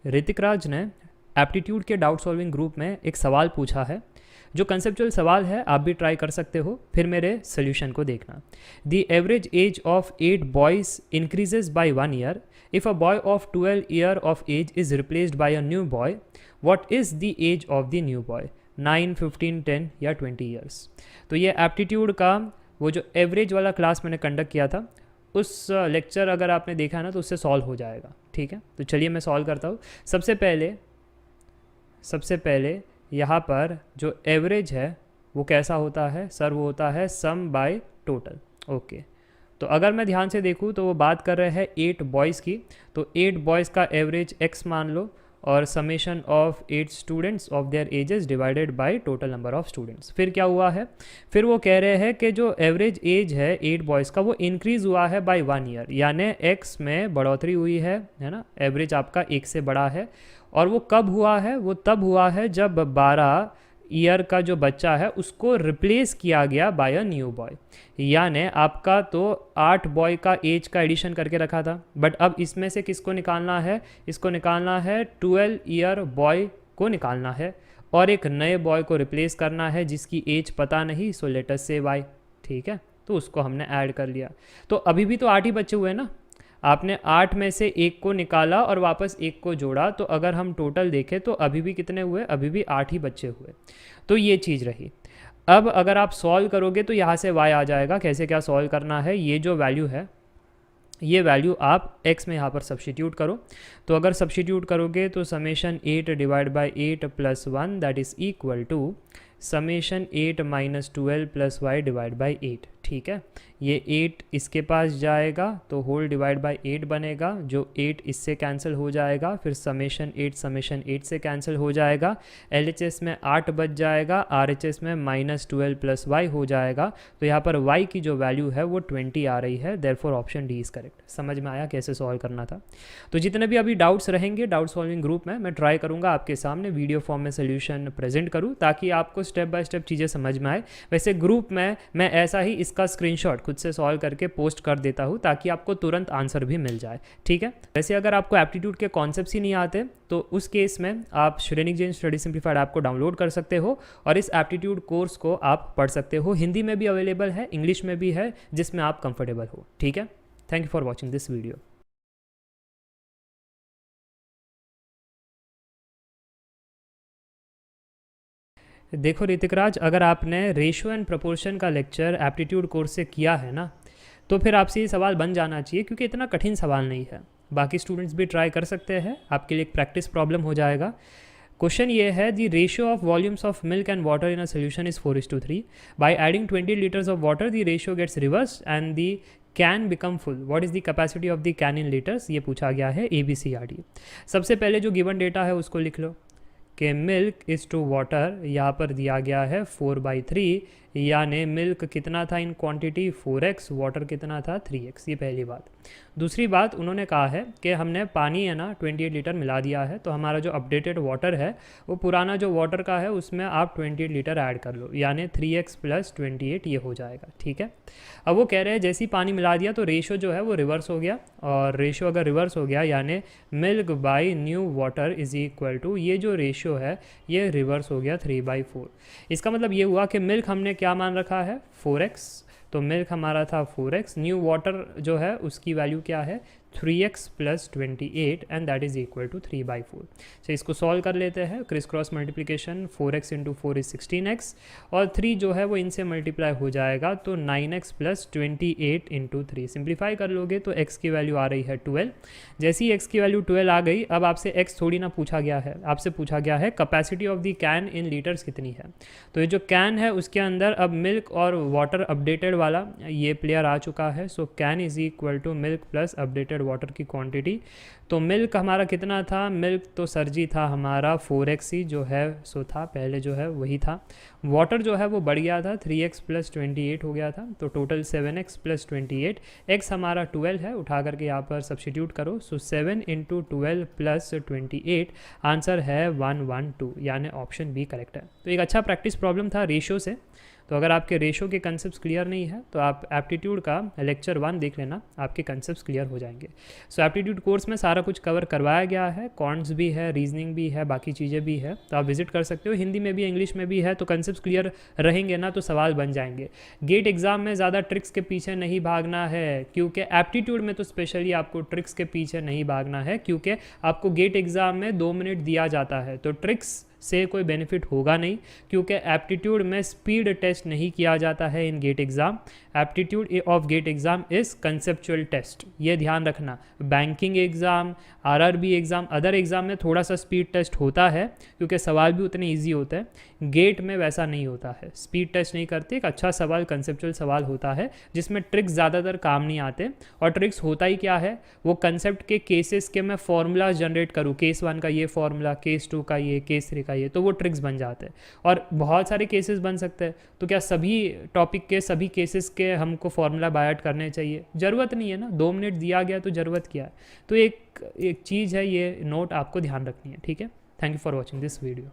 ऋतिक राज ने एप्टीट्यूड के doubt solving group में एक सवाल पूछा है। जो कंसेप्चुअल सवाल है आप भी ट्राई कर सकते हो, फिर मेरे सोल्यूशन को देखना। The average age of 8 boys increases by 1 year. If a boy of 12 year of age is replaced by a new boy, what is the age of the new boy? 9, 15, 10 या 20 years. तो ये aptitude का वो जो average वाला class मैंने conduct किया था, उस लेक्चर अगर आपने देखा ना तो उससे सॉल्व हो जाएगा। ठीक है, तो चलिए मैं सॉल्व करता हूँ। सबसे पहले यहाँ पर जो एवरेज है वो कैसा होता है सर? वो होता है सम बाय टोटल। ओके, तो अगर मैं ध्यान से देखूँ तो वो बात कर रहे हैं 8 बॉयज़ की, तो 8 बॉयज़ का एवरेज x मान लो और summation of 8 students of their edges divided by total number of students. फिर क्या हुआ है? फिर वो कह रहे हैं कि जो एवरेज एज है 8 बॉयज़ का वो इंक्रीज़ हुआ है बाय 1 ईयर, यानी x में बढ़ोतरी हुई है ना। एवरेज आपका 1 से बड़ा है। और वो कब हुआ है? वो तब हुआ है जब 12 ईयर का जो बच्चा है उसको रिप्लेस किया गया बाय अ न्यू बॉय। यानी आपका तो 8 बॉय का एज का एडिशन करके रखा था, बट अब इसमें से किसको निकालना है? इसको निकालना है 12 ईयर बॉय को निकालना है और एक नए बॉय को रिप्लेस करना है जिसकी एज पता नहीं, सो लेट अस से वाई। ठीक है, तो उसको हमने ऐड कर लिया। तो अभी भी तो 8 ही बच्चे हुए ना। आपने 8 में से 1 को निकाला और वापस 1 को जोड़ा, तो अगर हम टोटल देखें तो अभी भी कितने हुए? अभी भी 8 ही बच्चे हुए। तो ये चीज़ रही। अब अगर आप सॉल्व करोगे तो यहाँ से y आ जाएगा। कैसे क्या सॉल्व करना है? ये जो वैल्यू है, ये वैल्यू आप x में यहाँ पर सब्स्टिट्यूट करो। तो अगर सब्स्टिट्यूट करोगे तो summation 8 divide by 8 plus 1 that is equal to summation 8 minus 12 plus Y divide by 8। ठीक है, ये 8 इसके पास जाएगा तो होल डिवाइड बाई 8 बनेगा, जो 8 इससे कैंसिल हो जाएगा, फिर समेशन 8 से कैंसिल हो जाएगा। LHS में 8 बच जाएगा, RHS में माइनस 12 प्लस वाई हो जाएगा। तो यहाँ पर y की जो वैल्यू है वो 20 आ रही है, therefore option D is correct. समझ में आया कैसे सॉल्व करना था? तो जितने भी अभी डाउट्स रहेंगे डाउट सॉल्विंग ग्रुप में, मैं ट्राई करूँगा आपके सामने वीडियो फॉर्म में सोल्यूशन प्रेजेंट करूँ ताकि आपको स्टेप बाय स्टेप चीज़ें समझ में आए। वैसे ग्रुप में मैं ऐसा ही इसका स्क्रीनशॉट खुद से सॉल्व करके पोस्ट कर देता हूँ ताकि आपको तुरंत आंसर भी मिल जाए। ठीक है, वैसे अगर आपको एप्टीट्यूड के कॉन्सेप्ट्स ही नहीं आते तो उस केस में आप Shrenik Jain study simplified app को डाउनलोड कर सकते हो और इस एप्टीट्यूड कोर्स को आप पढ़ सकते हो। हिंदी में भी अवेलेबल है, इंग्लिश में भी है, जिसमें आप कंफर्टेबल हो। ठीक है, thank you for watching this video. देखो ऋतिक राज, अगर आपने रेशियो एंड प्रोपोर्शन का लेक्चर एप्टीट्यूड कोर्स से किया है ना, तो फिर आपसे ये सवाल बन जाना चाहिए, क्योंकि इतना कठिन सवाल नहीं है। बाकी स्टूडेंट्स भी ट्राई कर सकते हैं, आपके लिए एक प्रैक्टिस प्रॉब्लम हो जाएगा। क्वेश्चन ये है, the ratio of volumes of milk and water in a solution is 4:3। By adding 20 litres of water the ratio gets reverse and the can become full. What is the capacity of the can in litres? ये पूछा गया है ABCD। सबसे पहले जो given data है उसको लिख लो कि मिल्क इज़ टू वाटर, यहाँ पर दिया गया है 4/3, यानी मिल्क कितना था इन क्वांटिटी? 4x, वाटर कितना था? 3x। ये पहली बात। दूसरी बात, उन्होंने कहा है कि हमने पानी है ना 28 लीटर मिला दिया है, तो हमारा जो अपडेटेड वाटर है वो पुराना जो वाटर का है उसमें आप 28 लीटर ऐड कर लो, यानी 3x + 28 ये हो जाएगा। ठीक है, अब वो कह रहे हैं जैसे ही पानी मिला दिया तो रेशो जो है वो रिवर्स हो गया, और रेशो अगर रिवर्स हो गया यानी milk by new water is equal to, ये जो रेशो है ये रिवर्स हो गया 3/4। इसका मतलब ये हुआ कि मिल्क हमने क्या मान रखा है? 4x, तो मिल्क हमारा था 4x, न्यू वाटर जो है उसकी वैल्यू क्या है? 3x + 28 and that is equal to 3/4। तो इसको सॉल्व कर लेते हैं। Criss cross multiplication, 4x × 4 is 16x, और 3 जो है वो इनसे मल्टीप्लाई हो जाएगा, तो 9x + 28 × 3। सिंप्लीफाई कर लोगे तो x की वैल्यू आ रही है 12। जैसे ही x की वैल्यू 12 आ गई, अब आपसे x थोड़ी ना पूछा गया है, आपसे पूछा गया है capacity of the can in litres कितनी है। तो ये जो कैन है उसके अंदर अब मिल्क और वाटर अपडेटेड वाला ये प्लेयर आ चुका है। So can is equal to milk plus updated water की क्वांटिटी। तो मिल्क हमारा कितना था? मिल्क तो सर जी था हमारा 4x ही जो है सो था, पहले जो है वही था। वाटर जो है वो बढ़ गया था, 3x + 28 हो गया था, तो टोटल 7x + 28। x हमारा 12 है, उठा करके यहाँ पर सब्स्टिट्यूट करो। सो 7 × 12 + 28, आंसर है 112, यानी ऑप्शन बी करेक्ट है। तो एक अच्छा प्रैक्टिस प्रॉब्लम था रेशियो से, तो अगर आपके रेशो के कंसेप्ट क्लियर नहीं है तो आप एप्टीट्यूड का लेक्चर 1 देख लेना, आपके कंसेप्ट क्लियर हो जाएंगे। सो एप्टीट्यूड कोर्स में सारा कुछ कवर करवाया गया है, कॉन्ट्स भी है, रीजनिंग भी है, बाकी चीज़ें भी है, तो आप विजिट कर सकते हो। हिंदी में भी इंग्लिश में भी है, तो कंसेप्ट क्लियर रहेंगे ना तो सवाल बन जाएंगे। गेट एग्जाम में ज़्यादा ट्रिक्स के पीछे नहीं भागना है, क्योंकि एप्टीट्यूड में तो स्पेशली आपको ट्रिक्स के पीछे नहीं भागना है, क्योंकि आपको गेट एग्जाम में 2 मिनट दिया जाता है, तो ट्रिक्स से कोई बेनिफिट होगा नहीं, क्योंकि एप्टीट्यूड में स्पीड टेस्ट नहीं किया जाता है in GATE exam. Aptitude of GATE exam is conceptual test, ये ध्यान रखना। Banking exam, RRB exam, other exam में थोड़ा सा स्पीड टेस्ट होता है, क्योंकि सवाल भी उतने ईजी होते हैं। गेट में वैसा नहीं होता है, स्पीड टेस्ट नहीं करते। एक अच्छा सवाल कंसेप्चुअल सवाल होता है जिसमें ट्रिक्स ज़्यादातर काम नहीं आते, और ट्रिक्स होता ही क्या है, वो कंसेप्ट के केसेस के मैं फॉर्मूला जनरेट करूँ, केस 1 का ये फॉर्मूला, केस 2 का ये, केस 3 का ये, तो वो ट्रिक्स बन जाते हैं। और बहुत सारे केसेस बन सकते हैं, तो क्या सभी टॉपिक के सभी केसेस के हमको फॉर्मूला बाय आउट करने चाहिए? ज़रूरत नहीं है ना, 2 मिनट दिया गया तो ज़रूरत क्या है। तो एक चीज़ है, ये नोट आपको ध्यान रखनी है, ठीक है। Thank you for watching this video.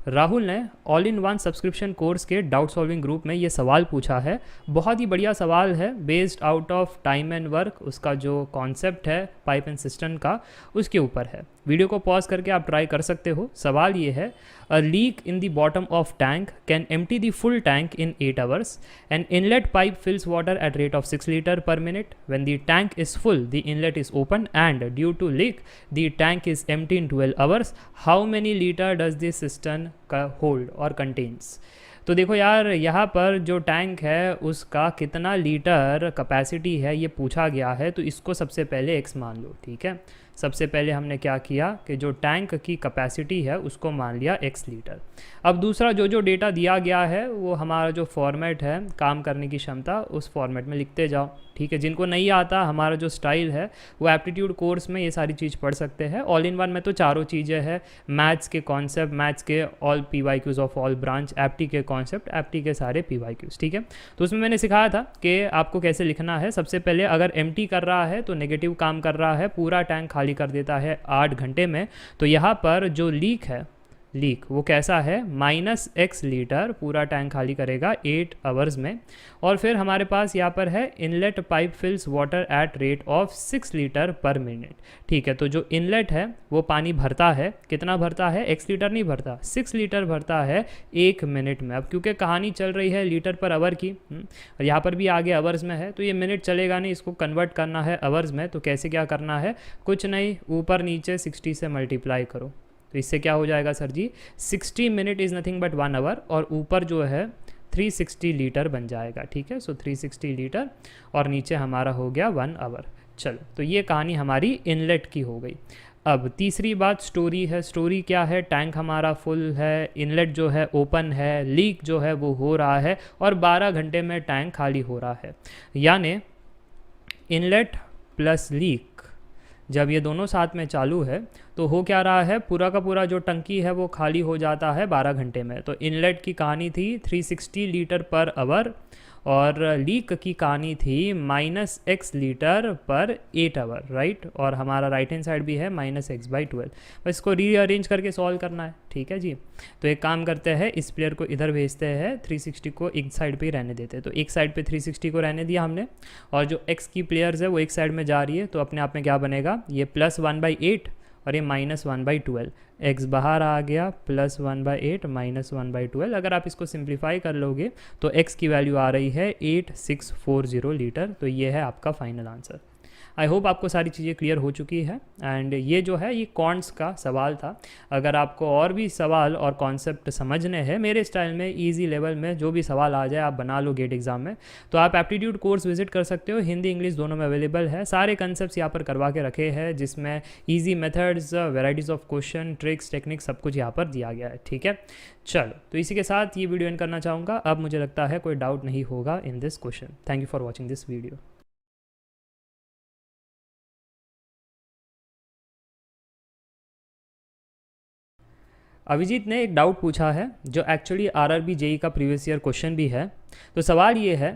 Rahul ने all in one subscription course के डाउट सॉल्विंग ग्रुप में ये सवाल पूछा है। बहुत ही बढ़िया सवाल है, based out of time and work, उसका जो कॉन्सेप्ट है पाइप एंड सिस्टम का, उसके ऊपर है। वीडियो को पॉज करके आप ट्राई कर सकते हो। सवाल ये है, a leak in the bottom of tank can empty the full tank in 8 hours. An inlet pipe fills water at rate of 6 liter per minute. When the tank is full, the inlet is open and due to leak, the tank is empty in 12 hours. How many liter does this cistern hold or contains? तो देखो यार, यहाँ पर जो tank है उसका कितना litre capacity है ये पूछा गया है, तो इसको सबसे पहले x मान लो, ठीक है। सबसे पहले हमने क्या किया कि जो टैंक की कैपेसिटी है उसको मान लिया x लीटर। अब दूसरा जो डेटा दिया गया है वो हमारा जो फॉर्मेट है, काम करने की क्षमता, उस फॉर्मेट में लिखते जाओ, ठीक है। जिनको नहीं आता, हमारा जो स्टाइल है वो एप्टीट्यूड कोर्स में ये सारी चीज़ पढ़ सकते हैं। ऑल इन वन में तो चारों चीज़ें हैं, मैथ्स के कॉन्सेप्ट, मैथ्स के all PYQs of all branch, apti के कॉन्सेप्ट, एप्टी के सारे PYQs, ठीक है। तो उसमें मैंने सिखाया था कि आपको कैसे लिखना है। सबसे पहले अगर एम्प्टी कर रहा है तो नेगेटिव काम कर रहा है, पूरा टैंक खाली कर देता है 8 घंटे में, तो यहाँ पर जो लीक है, लीक वो कैसा है, -x लीटर पूरा टैंक खाली करेगा 8 hours में। और फिर हमारे पास यहाँ पर है inlet pipe fills water at rate of 6 litre per minute, ठीक है। तो जो इनलेट है वो पानी भरता है, कितना भरता है, x लीटर नहीं भरता, 6 लीटर भरता है 1 मिनट में। अब क्योंकि कहानी चल रही है लीटर पर आवर की, और यहाँ पर भी आगे आवर्स में है, तो ये मिनट चलेगा नहीं, इसको कन्वर्ट करना है आवर्स में। तो कैसे क्या करना है, कुछ नहीं, ऊपर नीचे 60 से मल्टीप्लाई करो, तो इससे क्या हो जाएगा सर जी, 60 minute is nothing but 1 hour, और ऊपर जो है 360 लीटर बन जाएगा, ठीक है। सो 360 लीटर और नीचे हमारा हो गया 1 hour। चलो, तो ये कहानी हमारी इनलेट की हो गई। अब तीसरी बात स्टोरी है। स्टोरी क्या है, टैंक हमारा फुल है, इनलेट जो है ओपन है, लीक जो है वो हो रहा है, और 12 घंटे में टैंक खाली हो रहा है। यानी इनलेट प्लस लीक जब ये दोनों साथ में चालू है तो हो क्या रहा है, पूरा का पूरा जो टंकी है वो खाली हो जाता है 12 घंटे में। तो इनलेट की कहानी थी 360 लीटर पर आवर, और लीक की कहानी थी -x लीटर पर 8 hour, राइट। और हमारा राइट हैंड साइड भी है -x/12। बस इसको रीअरेंज करके सॉल्व करना है, ठीक है जी। तो एक काम करते हैं, इस प्लेयर को इधर भेजते हैं, 360 को एक साइड पे ही रहने देते हैं। तो एक साइड पे 360 को रहने दिया हमने, और जो x की प्लेयर्स है वो एक साइड में जा रही है, तो अपने आप में क्या बनेगा, ये +1/8 और ये -1/12, x बाहर आ गया, +1/8 -1/12। अगर आप इसको सिंप्लीफाई कर लोगे तो x की वैल्यू आ रही है 8640 लीटर। तो ये है आपका फाइनल आंसर। आई होप आपको सारी चीज़ें क्लियर हो चुकी है। एंड ये जो है ये कॉन्ट्स का सवाल था। अगर आपको और भी सवाल और कॉन्सेप्ट समझने हैं मेरे स्टाइल में, इजी लेवल में जो भी सवाल आ जाए आप बना लो गेट एग्जाम में, तो आप एप्टीट्यूड कोर्स विजिट कर सकते हो। हिंदी इंग्लिश दोनों में अवेलेबल है। सारे कंसेप्ट यहाँ पर करवा के रखे हैं, जिसमें easy methods, varieties of question, tricks, technique सब कुछ यहाँ पर दिया गया है, ठीक है। चलो, तो इसी के साथ ये वीडियो एंड करना चाहूँगा। अब मुझे लगता है कोई डाउट नहीं होगा in this question. Thank you for watching this video. Abhijit ने एक डाउट पूछा है जो एक्चुअली आरआरबी जेई का प्रीवियस ईयर क्वेश्चन भी है। तो सवाल ये है,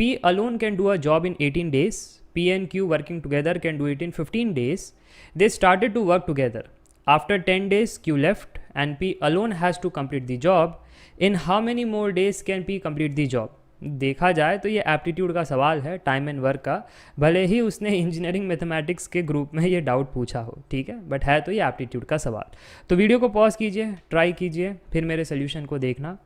P alone can do a job in 18 days, P and Q working together can do it in 15 days. They started to work together. After 10 days, Q left and P alone has to complete the job. In how many more days can P complete the job? देखा जाए तो ये aptitude का सवाल है, time and work का, भले ही उसने इंजीनियरिंग मैथमेटिक्स के ग्रुप में ये डाउट पूछा हो, ठीक है, बट है तो ये एप्टीट्यूड का सवाल। तो वीडियो को पॉज कीजिए, ट्राई कीजिए, फिर मेरे सोल्यूशन को देखना।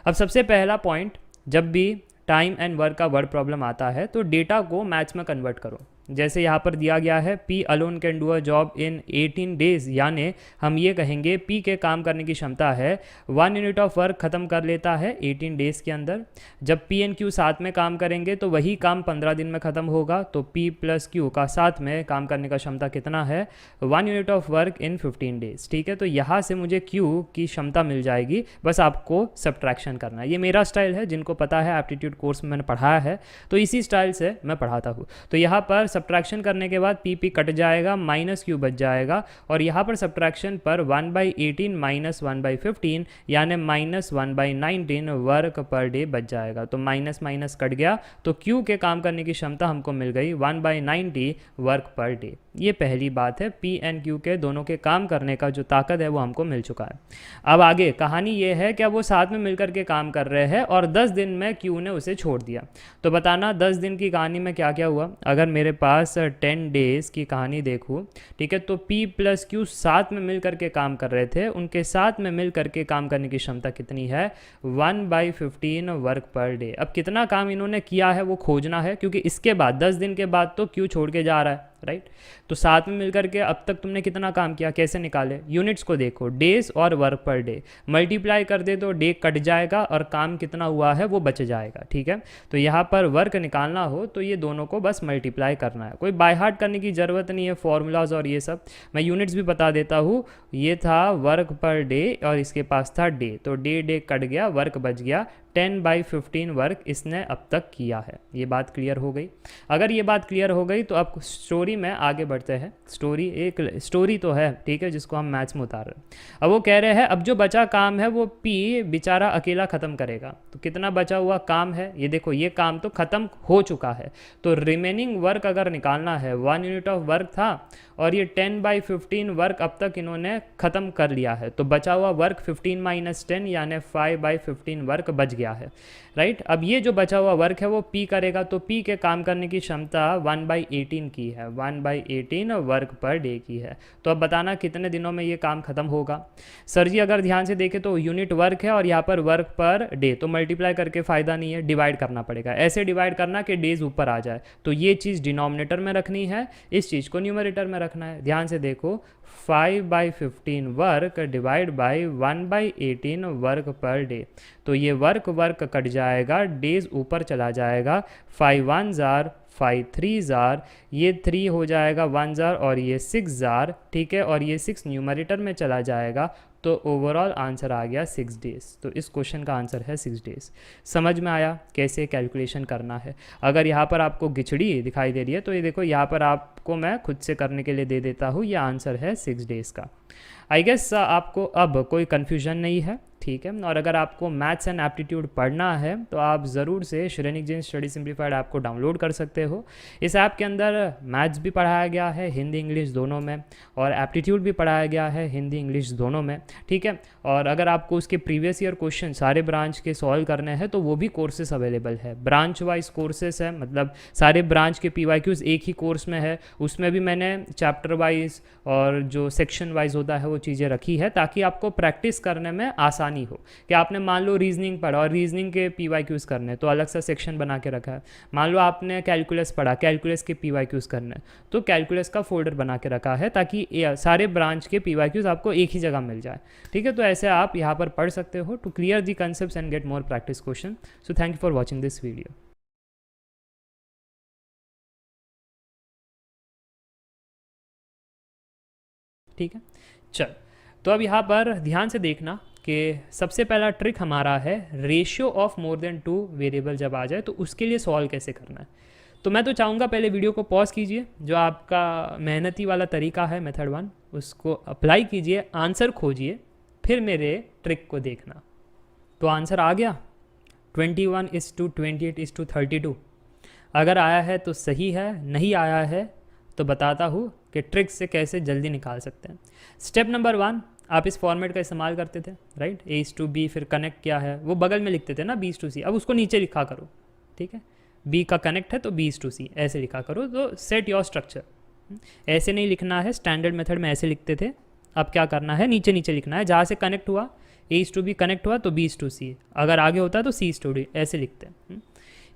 अब सबसे पहला पॉइंट, जब भी टाइम एंड वर्क का वर्ड प्रॉब्लम आता है तो डेटा को मैथ्स में कन्वर्ट करो। जैसे यहाँ पर दिया गया है P alone can do a job in 18 days, यानी हम ये कहेंगे P के काम करने की क्षमता है 1 यूनिट ऑफ वर्क ख़त्म कर लेता है 18 डेज़ के अंदर। जब P एंड Q साथ में काम करेंगे तो वही काम 15 दिन में ख़त्म होगा। तो P प्लस Q का साथ में काम करने का क्षमता कितना है? 1 unit of work in 15 days, ठीक है। तो यहाँ से मुझे Q की क्षमता मिल जाएगी, बस आपको सब्ट्रैक्शन करना है। ये मेरा स्टाइल है, जिनको पता है एप्टीट्यूड कोर्स में मैंने पढ़ाया है तो इसी स्टाइल से मैं पढ़ाता हूँ। तो यहाँ पर सब्ट्रैक्शन करने के बाद P कट जाएगा, माइनस Q बच जाएगा, और यहाँ पर सब्ट्रैक्शन पर 1/18 माइनस 1/15 यानी माइनस 1/19 वर्क पर डे बच जाएगा। तो माइनस माइनस कट गया तो Q के काम करने की क्षमता हमको मिल गई 1/90 वर्क पर डे। ये पहली बात है, P एंड Q के दोनों के काम करने का जो ताकत है वो हमको मिल चुका है। अब आगे कहानी ये है कि अब वो साथ में मिलकर के काम कर रहे हैं और 10 दिन में Q ने उसे छोड़ दिया। तो बताना 10 दिन की कहानी में क्या क्या हुआ। अगर मेरे पास 10 डेज़ की कहानी देखूँ, ठीक है, तो P प्लस Q साथ में मिल करके काम कर रहे थे। उनके साथ में मिल करके काम करने की क्षमता कितनी है? 1/15 वर्क पर डे। अब कितना काम इन्होंने किया है वो खोजना है, क्योंकि इसके बाद 10 दिन के बाद तो Q छोड़ के जा रहा है, राइट। तो साथ में मिलकर के अब तक तुमने कितना काम किया, कैसे निकाले? यूनिट्स को देखो, डेज और वर्क पर डे, मल्टीप्लाई कर दे तो डे कट जाएगा और काम कितना हुआ है वो बच जाएगा, ठीक है। तो यहाँ पर वर्क निकालना हो तो ये दोनों को बस मल्टीप्लाई करना है, कोई बाय हार्ट करने की ज़रूरत नहीं है, फॉर्मूलाज और ये सब। मैं यूनिट्स भी बता देता हूँ। ये था वर्क पर डे और इसके पास था डे, तो डे कट गया, वर्क बच गया। 10/15 वर्क इसने अब तक किया है। ये बात क्लियर हो गई। अगर ये बात क्लियर हो गई तो अब स्टोरी में आगे बढ़ते हैं। स्टोरी तो है, ठीक है, जिसको हम मैथ्स में उतार रहे हैं। अब वो कह रहे हैं अब जो बचा काम है वो P बेचारा अकेला ख़त्म करेगा। तो कितना बचा हुआ काम है? ये देखो, ये काम तो ख़त्म हो चुका है। तो रिमेनिंग वर्क अगर निकालना है, 1 यूनिट ऑफ वर्क था और ये 10/15 वर्क अब तक इन्होंने ख़त्म कर लिया है। तो बचा हुआ वर्क 15 - 10 यानी 5/15 वर्क बच गया है, राइट। अब ये जो बचा हुआ वर्क है वो P करेगा, तो P के काम करने की क्षमता 1/18 की है, 1/18 वर्क पर डे की है। तो अब बताना कितने दिनों में ये काम खत्म होगा। सर जी अगर ध्यान से देखें तो यूनिट वर्क है और यहाँ पर वर्क पर डे, तो मल्टीप्लाई करके फ़ायदा नहीं है, डिवाइड करना पड़ेगा। ऐसे डिवाइड करना कि डेज ऊपर आ जाए। तो ये चीज़ डिनोमिनेटर में रखनी है, इस चीज़ को न्यूमरेटर में रखना है। ध्यान से देखो, 5/15 work divide by 1/18 work per day. तो ये वर्क कट जाएगा, डेज ऊपर चला जाएगा। 5 1 जार, 5 3 जार, ये 3 हो जाएगा 1 जार और ये 6 जार, ठीक है, और ये 6 न्यूमरेटर में चला जाएगा। तो ओवरऑल आंसर आ गया 6 डेज़। तो इस क्वेश्चन का आंसर है 6 डेज़। समझ में आया कैसे कैलकुलेशन करना है। अगर यहाँ पर आपको गिचड़ी दिखाई दे रही है तो ये देखो, यहाँ पर आपको मैं खुद से करने के लिए दे देता हूँ। ये आंसर है 6 डेज़ का। आई गेस आपको अब कोई कन्फ्यूजन नहीं है, ठीक है। और अगर आपको मैथ्स एंड एप्टीट्यूड पढ़ना है तो आप ज़रूर से Shrenik Jain study simplified app को डाउनलोड कर सकते हो। इस ऐप के अंदर मैथ्स भी पढ़ाया गया है, हिंदी इंग्लिश दोनों में, और एप्टीट्यूड भी पढ़ाया गया है, हिंदी इंग्लिश दोनों में, ठीक है। और अगर आपको उसके प्रीवियस ईयर क्वेश्चन सारे ब्रांच के सॉल्व करने हैं तो वो भी कोर्सेस अवेलेबल है। ब्रांच वाइज कोर्सेस है, मतलब सारे ब्रांच के PYQs एक ही कोर्स में है। उसमें भी मैंने चैप्टर वाइज और जो सेक्शन वाइज होता है वो चीज़ें रखी है ताकि आपको प्रैक्टिस करने में आसानी हो। कि आपने मान लो रीजनिंग पढ़ा और रीजनिंग के PYQs करने, तो अलग सा सेक्शन बना के रखा है। मान लो आपने कैलकुलस पढ़ा, कैलकुलस के PYQs करने, तो कैलकुलस का फोल्डर बना के रखा है ताकि सारे ब्रांच के PYQs आपको एक ही जगह मिल जाए, ठीक है। तो ऐसे आप यहाँ पर पढ़ सकते हो to clear the concepts and get more practice question. So thank you for watching this video. ठीक है, चल। तो अब यहाँ पर ध्यान से देखना कि सबसे पहला ट्रिक हमारा है ratio of more than 2 variable जब आ जाए तो उसके लिए सॉल्व कैसे करना है। तो मैं तो चाहूँगा पहले वीडियो को पॉज कीजिए, जो आपका मेहनती वाला तरीका है मेथड 1 उसको अप्लाई कीजिए, आंसर खोजिए, फिर मेरे ट्रिक को देखना। तो आंसर आ गया 21:28:32, अगर आया है तो सही है, नहीं आया है तो बताता हूँ कि ट्रिक्स से कैसे जल्दी निकाल सकते हैं। स्टेप नंबर 1, आप इस फॉर्मेट का इस्तेमाल करते थे, राइट। A/B, फिर कनेक्ट क्या है वो बगल में लिखते थे ना, B/C, अब उसको नीचे लिखा करो, ठीक है। B का कनेक्ट है तो B/C ऐसे लिखा करो। तो सेट योर स्ट्रक्चर, ऐसे नहीं लिखना है, स्टैंडर्ड मेथड में ऐसे लिखते थे। अब क्या करना है, नीचे नीचे लिखना है, जहाँ से कनेक्ट हुआ A/B कनेक्ट हुआ तो B/C, अगर आगे होता है तो C/D, ऐसे लिखते हैं।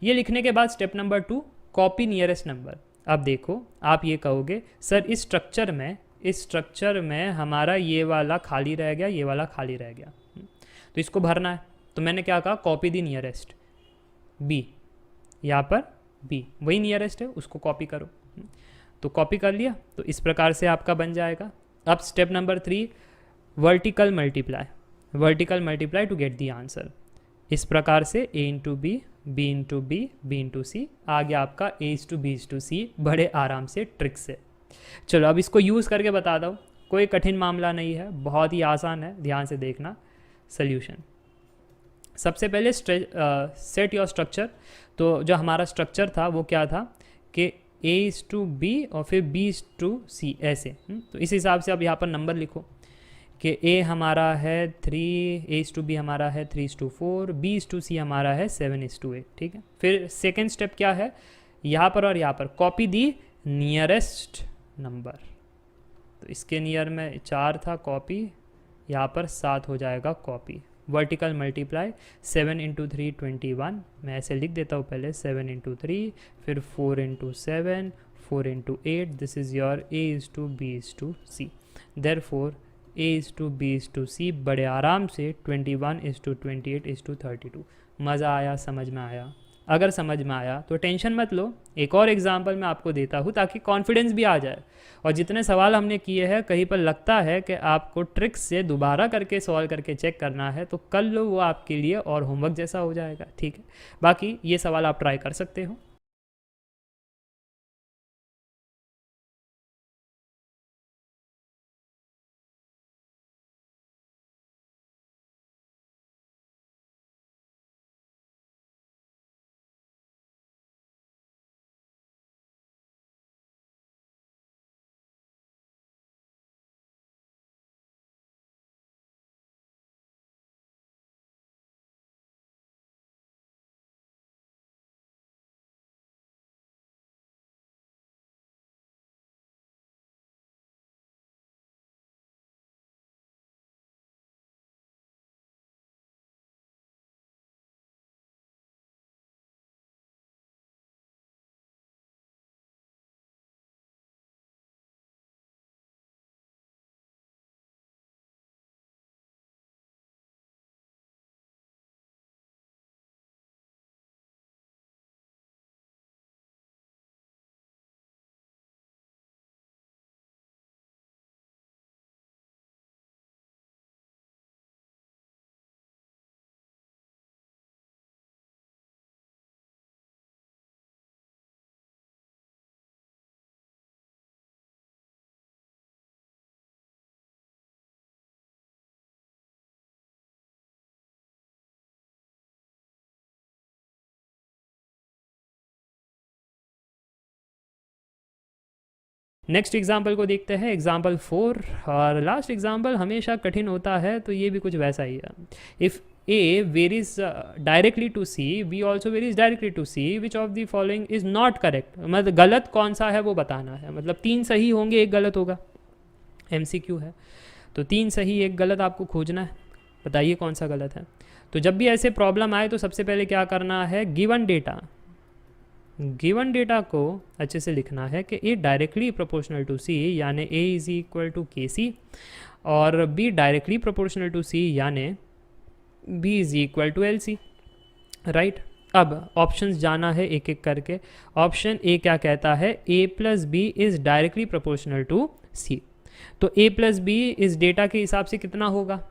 ये लिखने के बाद step number 2, copy nearest number. अब देखो आप ये कहोगे सर इस स्ट्रक्चर में हमारा ये वाला खाली रह गया, ये वाला खाली रह गया, तो इसको भरना है। तो मैंने क्या कहा, कॉपी दी नियरेस्ट B, यहाँ पर B वही नियरेस्ट है, उसको कॉपी करो। तो कॉपी कर लिया, तो इस प्रकार से आपका बन जाएगा। अब step number 3, vertical multiply to get the answer. इस प्रकार से A into B, B into B, B into C, आ गया आपका A/B/C बड़े आराम से, ट्रिक से। चलो अब इसको यूज़ करके बताता हूँ, कोई कठिन मामला नहीं है, बहुत ही आसान है, ध्यान से देखना। सोल्यूशन, सबसे पहले सेट योर स्ट्रक्चर। तो जो हमारा स्ट्रक्चर था वो क्या था कि A/B और फिर B/C ऐसे। तो इस हिसाब से अब यहाँ पर नंबर लिखो कि A हमारा है 3, A/B हमारा है 3:4, B/C हमारा है 7:8, ठीक है। फिर सेकेंड स्टेप क्या है, यहाँ पर और यहाँ पर कॉपी दी नियरेस्ट नंबर। तो इसके नियर में 4 था, कॉपी, यहाँ पर 7 हो जाएगा कॉपी। वर्टिकल मल्टीप्लाई, 7 इंटू 3 21, मैं ऐसे लिख देता हूँ पहले, 7 इंटू 3, फिर 4 into 7, 4 into 8, this is your A/B/C। Therefore A/B/C बड़े आराम से 21:28:32। मज़ा आया, समझ में आया? अगर समझ में आया तो टेंशन मत लो, एक और एग्जांपल मैं आपको देता हूँ ताकि कॉन्फिडेंस भी आ जाए। और जितने सवाल हमने किए हैं, कहीं पर लगता है कि आपको ट्रिक्स से दोबारा करके सॉल्व करके चेक करना है तो कर लो, वो आपके लिए और होमवर्क जैसा हो जाएगा, ठीक है। बाकी ये सवाल आप ट्राई कर सकते हो। नेक्स्ट एग्जाम्पल को देखते हैं, एग्जाम्पल 4। और लास्ट एग्जाम्पल हमेशा कठिन होता है, तो ये भी कुछ वैसा ही है। If A varies directly to C, B also varies directly to C, which of the following is not correct? मतलब गलत कौन सा है वो बताना है, मतलब 3 सही होंगे, एक गलत होगा, MCQ है। तो 3 सही एक गलत आपको खोजना है, बताइए कौन सा गलत है। तो जब भी ऐसे प्रॉब्लम आए तो सबसे पहले क्या करना है, गिवन डेटा को अच्छे से लिखना है कि A directly proportional to C यानी A is equal to KC, और B directly proportional to C यानी B is equal to LC, right. अब ऑप्शंस जाना है एक एक करके। ऑप्शन ए क्या कहता है, A+B is directly proportional to C। तो A+B इस डेटा के हिसाब से कितना होगा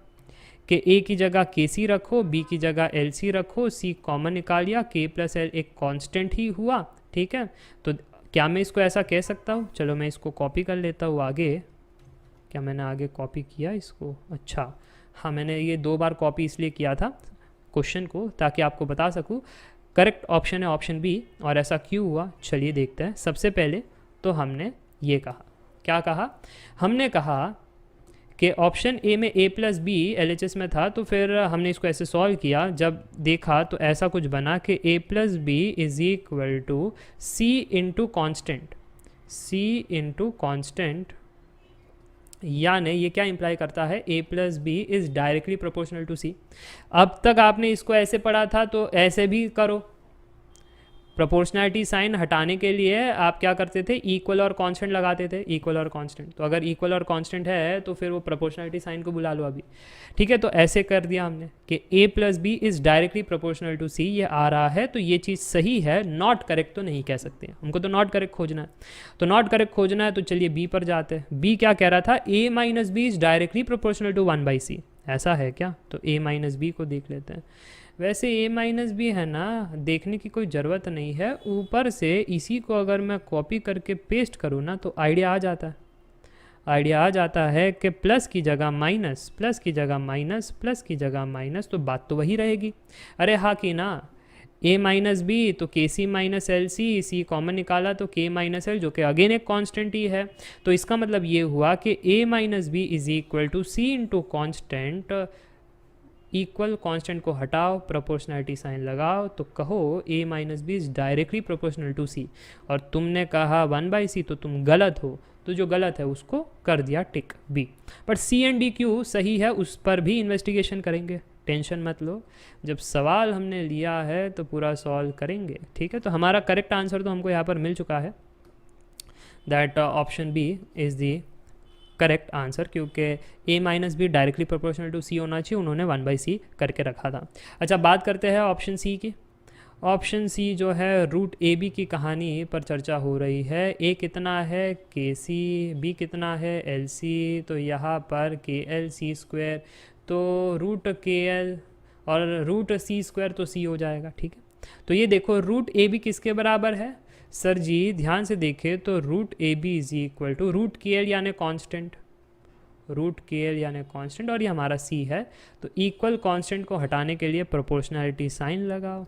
कि A की जगह KC रखो, B की जगह LC रखो, C कॉमन निकालिया, K+L एक कांस्टेंट ही हुआ, ठीक है। तो क्या मैं इसको ऐसा कह सकता हूँ, चलो मैं इसको कॉपी कर लेता हूँ आगे। क्या मैंने आगे कॉपी किया इसको, अच्छा हाँ, मैंने ये 2 बार कॉपी इसलिए किया था क्वेश्चन को ताकि आपको बता सकूँ करेक्ट ऑप्शन है ऑप्शन बी। और ऐसा क्यों हुआ, चलिए देखते हैं। सबसे पहले तो हमने ये कहा, क्या कहा, हमने कहा कि ऑप्शन ए में a प्लस बी LHS में था, तो फिर हमने इसको ऐसे सॉल्व किया, जब देखा तो ऐसा कुछ बना कि a plus B is equal to C into constant, C into constant, यानी ये क्या इंप्लाई करता है, a plus B is directly proportional to C. अब तक आपने इसको ऐसे पढ़ा था, तो ऐसे भी करो। प्रोपोर्शनैलिटी साइन हटाने के लिए आप क्या करते थे, इक्वल और कांस्टेंट लगाते थे, इक्वल और कांस्टेंट। तो अगर इक्वल और कांस्टेंट है तो फिर वो प्रोपोर्शनैलिटी साइन को बुला लो अभी, ठीक है। तो ऐसे कर दिया हमने कि a plus B is directly proportional to C, ये आ रहा है, तो ये चीज़ सही है। नॉट करेक्ट तो नहीं कह सकते, हमको तो नॉट करेक्ट खोजना है। तो नॉट करेक्ट खोजना है तो चलिए b पर जाते हैं। b क्या कह रहा था, a minus B is directly proportional to 1/c, ऐसा है क्या। तो a माइनस बी को देख लेते हैं। वैसे a माइनस बी है ना, देखने की कोई ज़रूरत नहीं है, ऊपर से इसी को अगर मैं कॉपी करके पेस्ट करूँ ना तो आइडिया आ जाता है। आइडिया आ जाता है कि प्लस की जगह माइनस, प्लस की जगह माइनस, प्लस की जगह माइनस, तो बात तो वही रहेगी। अरे हाँ कि ना, a माइनस बी तो के सी माइनस एल सी, सी कॉमन निकाला तो k माइनस एल, जो कि अगेन एक कांस्टेंट ही है। तो इसका मतलब ये हुआ कि a minus B is equal to C into constant, equal constant को हटाओ, प्रोपोर्शनैलिटी साइन लगाओ, तो कहो a minus B is directly proportional to c। और तुमने कहा 1/c, तो तुम गलत हो, तो जो गलत है उसको कर दिया टिक b। But c and d क्यों सही है, उस पर भी इन्वेस्टिगेशन करेंगे, टेंशन मत लो। जब सवाल हमने लिया है तो पूरा सॉल्व करेंगे, ठीक है। तो हमारा करेक्ट आंसर तो हमको यहाँ पर मिल चुका है, that option B is the correct answer, क्योंकि a minus B directly proportional to c होना चाहिए, उन्होंने 1/c करके रखा था। अच्छा, बात करते हैं ऑप्शन सी की। ऑप्शन सी जो है रूट ए बी की कहानी पर चर्चा हो रही है। a कितना है के सी, बी कितना है एल सी, तो यहाँ पर के एल सी स्क्वायर, तो रूट के एल और रूट सी स्क्वायर, तो c हो जाएगा, ठीक है। तो ये देखो रूट ए बी किसके बराबर है, सर जी ध्यान से देखें तो root A B is equal to root K L यानी कॉन्स्टेंट, रूट के एल यानी कॉन्स्टेंट, और ये हमारा सी है। तो इक्वल कॉन्स्टेंट को हटाने के लिए प्रोपोर्शनैलिटी साइन लगाओ,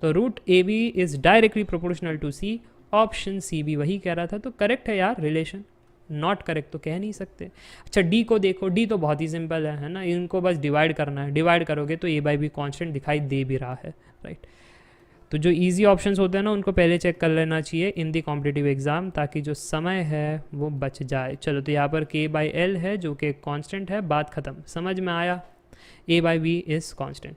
तो root A B is directly proportional to C. Option C भी वही कह रहा था, तो करेक्ट है यार रिलेशन, नॉट करेक्ट तो कह नहीं सकते। अच्छा डी को देखो, डी तो बहुत ही सिंपल है ना, इनको बस डिवाइड करना है, डिवाइड करोगे तो ए बाई बी कॉन्स्टेंट दिखाई दे भी रहा है, राइट। तो जो इजी ऑप्शंस होते हैं ना उनको पहले चेक कर लेना चाहिए इन दी कॉम्पिटिटिव एग्जाम, ताकि जो समय है वो बच जाए। चलो तो यहाँ पर k बाई एल है जो कि कांस्टेंट है, बात ख़त्म, समझ में आया, a by B is constant.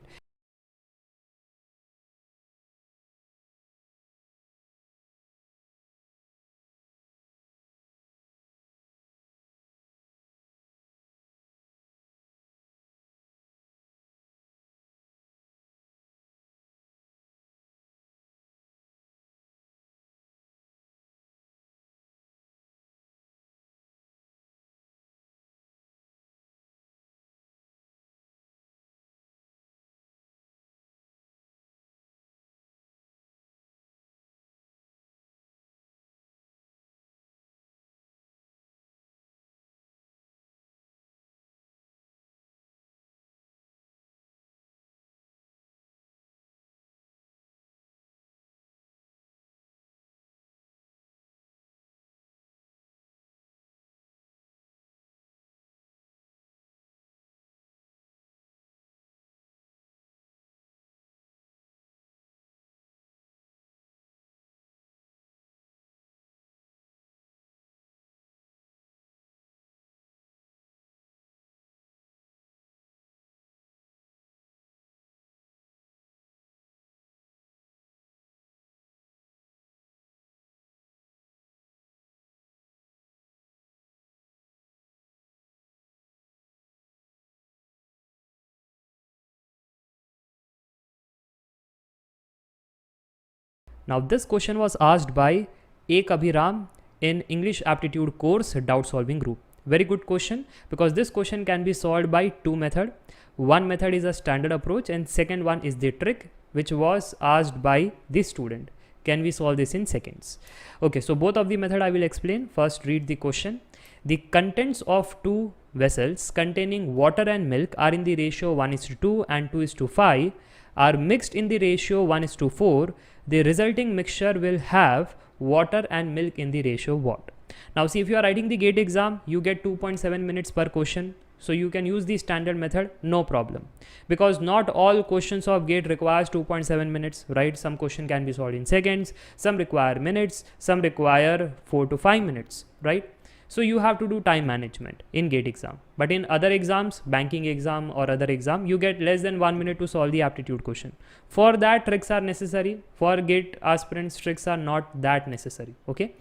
Now this question was asked by A. Kabhiram in English Aptitude course doubt solving group. Very good question, because this question can be solved by two methods. One method is a standard approach and second one is the trick which was asked by the student. Can we solve this in seconds? Okay, so both of the method I will explain. First read the question. The contents of two vessels containing water and milk are in the ratio 1:2 and 2:5. are mixed in the ratio 1:4, the resulting mixture will have water and milk in the ratio what? Now see, if you are writing the GATE exam, you get 2.7 minutes per question. So you can use the standard method, no problem. Because not all questions of GATE requires 2.7 minutes, right? Some question can be solved in seconds, some require minutes, some require 4 to 5 minutes, right? So you have to do time management in GATE exam. But in other exams, banking exam or other exam, you get less than 1 minute to solve the aptitude question. For that, tricks are necessary. For GATE aspirants, tricks are not that necessary, okay?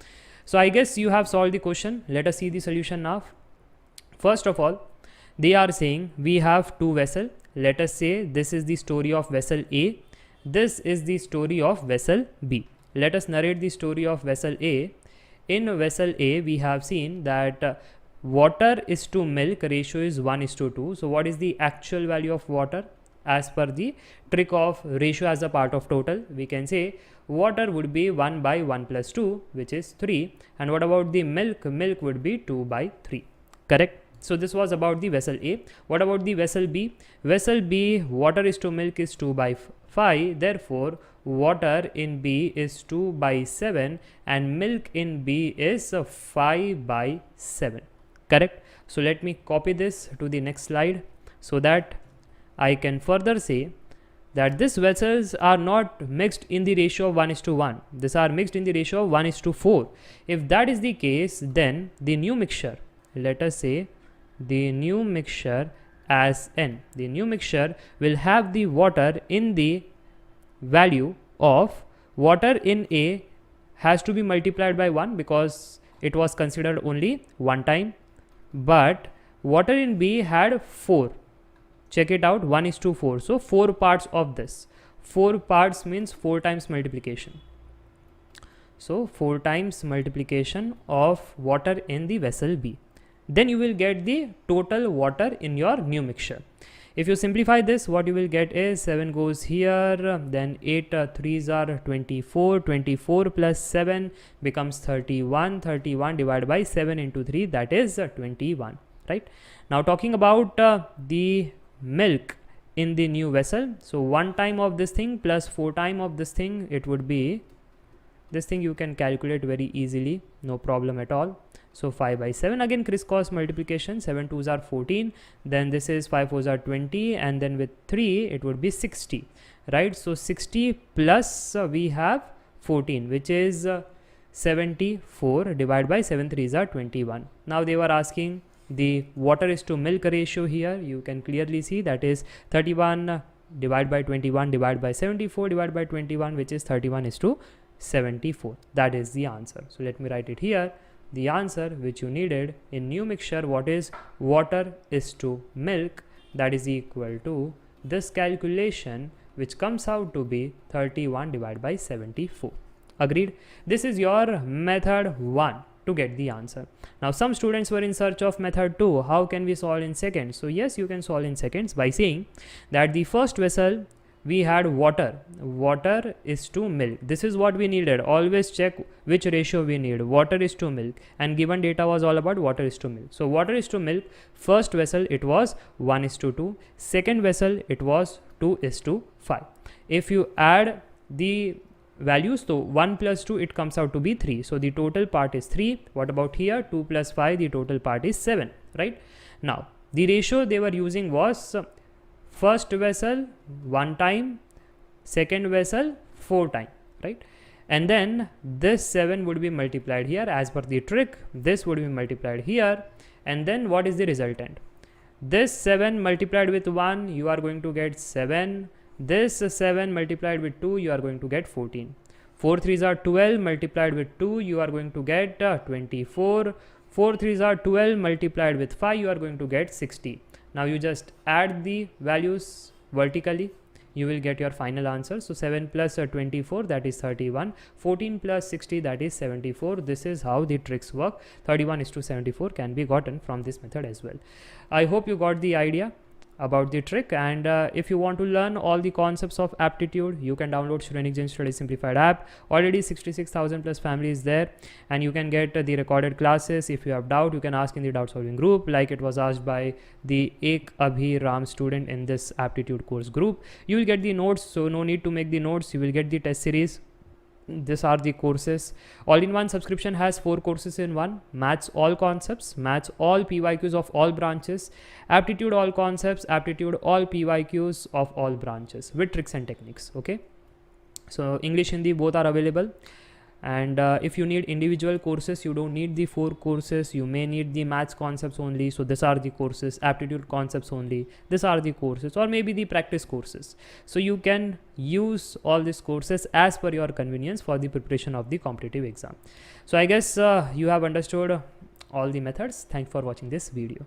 So I guess you have solved the question. Let us see the solution now. First of all, they are saying we have two vessels. Let us say this is the story of vessel A. This is the story of vessel B. Let us narrate the story of vessel A. In vessel A, we have seen that water is to milk ratio is 1:2. So what is the actual value of water? As per the trick of ratio as a part of total, we can say water would be 1/1 plus 2, which is 3. And what about the milk? Milk would be 2/3. Correct? So this was about the vessel A. What about the vessel B? Vessel B, water is to milk is 2/5. Therefore, water in B is 2/7 and milk in B is 5/7. Correct? So let me copy this to the next slide so that I can further say that these vessels are not mixed in the ratio of 1:1. These are mixed in the ratio of 1:4. If that is the case, then the new mixture, let us say the new mixture as N, the new mixture will have the water in the value of water in A has to be multiplied by 1 because it was considered only one time, but water in B had 4. Check it out, 1:4. So 4 parts of this. 4 parts means 4 times multiplication. So 4 times multiplication of water in the vessel B. Then you will get the total water in your new mixture. If you simplify this, what you will get is 7 goes here, then 8 3s are 24, 24 plus 7 becomes 31, 31 divided by 7 into 3, that is 21, right? Now talking about the milk in the new vessel, so 1 time of this thing plus 4 time of this thing, it would be, this thing you can calculate very easily, no problem at all. So 5/7, again crisscross multiplication, 7 2s are 14, then this is 5 4s are 20, and then with 3 it would be 60, right? So 60 plus we have 14, which is 74 divided by 7 3s are 21. Now they were asking the water is to milk ratio here. You can clearly see that is 31 divided by 21 divided by 74 divided by 21, which is 31:74. That is the answer. So let me write it here. The answer which you needed in new mixture, what is water is to milk, that is equal to this calculation, which comes out to be 31 divided by 74. Agreed? This is your method 1 to get the answer. Now some students were in search of method 2. How can we solve in seconds? So yes, you can solve in seconds by saying that the first vessel we had water is to milk. This is what we needed. Always check which ratio we need. Water is to milk, and given data was all about water is to milk. So water is to milk, first vessel it was 1:2, second vessel it was 2:5. If you add the values, so 1 plus 2 it comes out to be 3. So the total part is 3. What about here? 2 plus 5, the total part is 7, right? Now the ratio they were using was first vessel 1 time, second vessel 4 time, right? And then this 7 would be multiplied here as per the trick. This would be multiplied here, and then what is the resultant? This 7 multiplied with 1, you are going to get 7. This 7 multiplied with 2, you are going to get 14. 4 3s are 12 multiplied with 2, you are going to get 24. 4 3s are 12 multiplied with 5, you are going to get 60. Now you just add the values vertically, you will get your final answer. So 7 plus 24, that is 31. 14 plus 60, that is 74. This is how the tricks work. 31:74 can be gotten from this method as well. I hope you got the idea. about the trick. And if you want to learn all the concepts of aptitude, you can download Shrenik Jain Study Simplified app. Already 66,000 plus families there, and you can get the recorded classes. If you have doubt, you can ask in the doubt solving group, like it was asked by the Ek Abhi Ram student in this aptitude course group. You will get the notes, so no need to make the notes. You will get the test series. These are the courses. All-in-one subscription has 4 courses in one: maths all concepts, maths all PYQs of all branches, aptitude all concepts, aptitude all PYQs of all branches with tricks and techniques. Okay, so English, Hindi both are available. And if you need individual courses, you don't need the 4 courses. You may need the maths concepts only, so these are the courses. Aptitude concepts only, these are the courses. Or maybe the practice courses. So you can use all these courses as per your convenience for the preparation of the competitive exam. So I guess you have understood all the methods. Thanks for watching this video.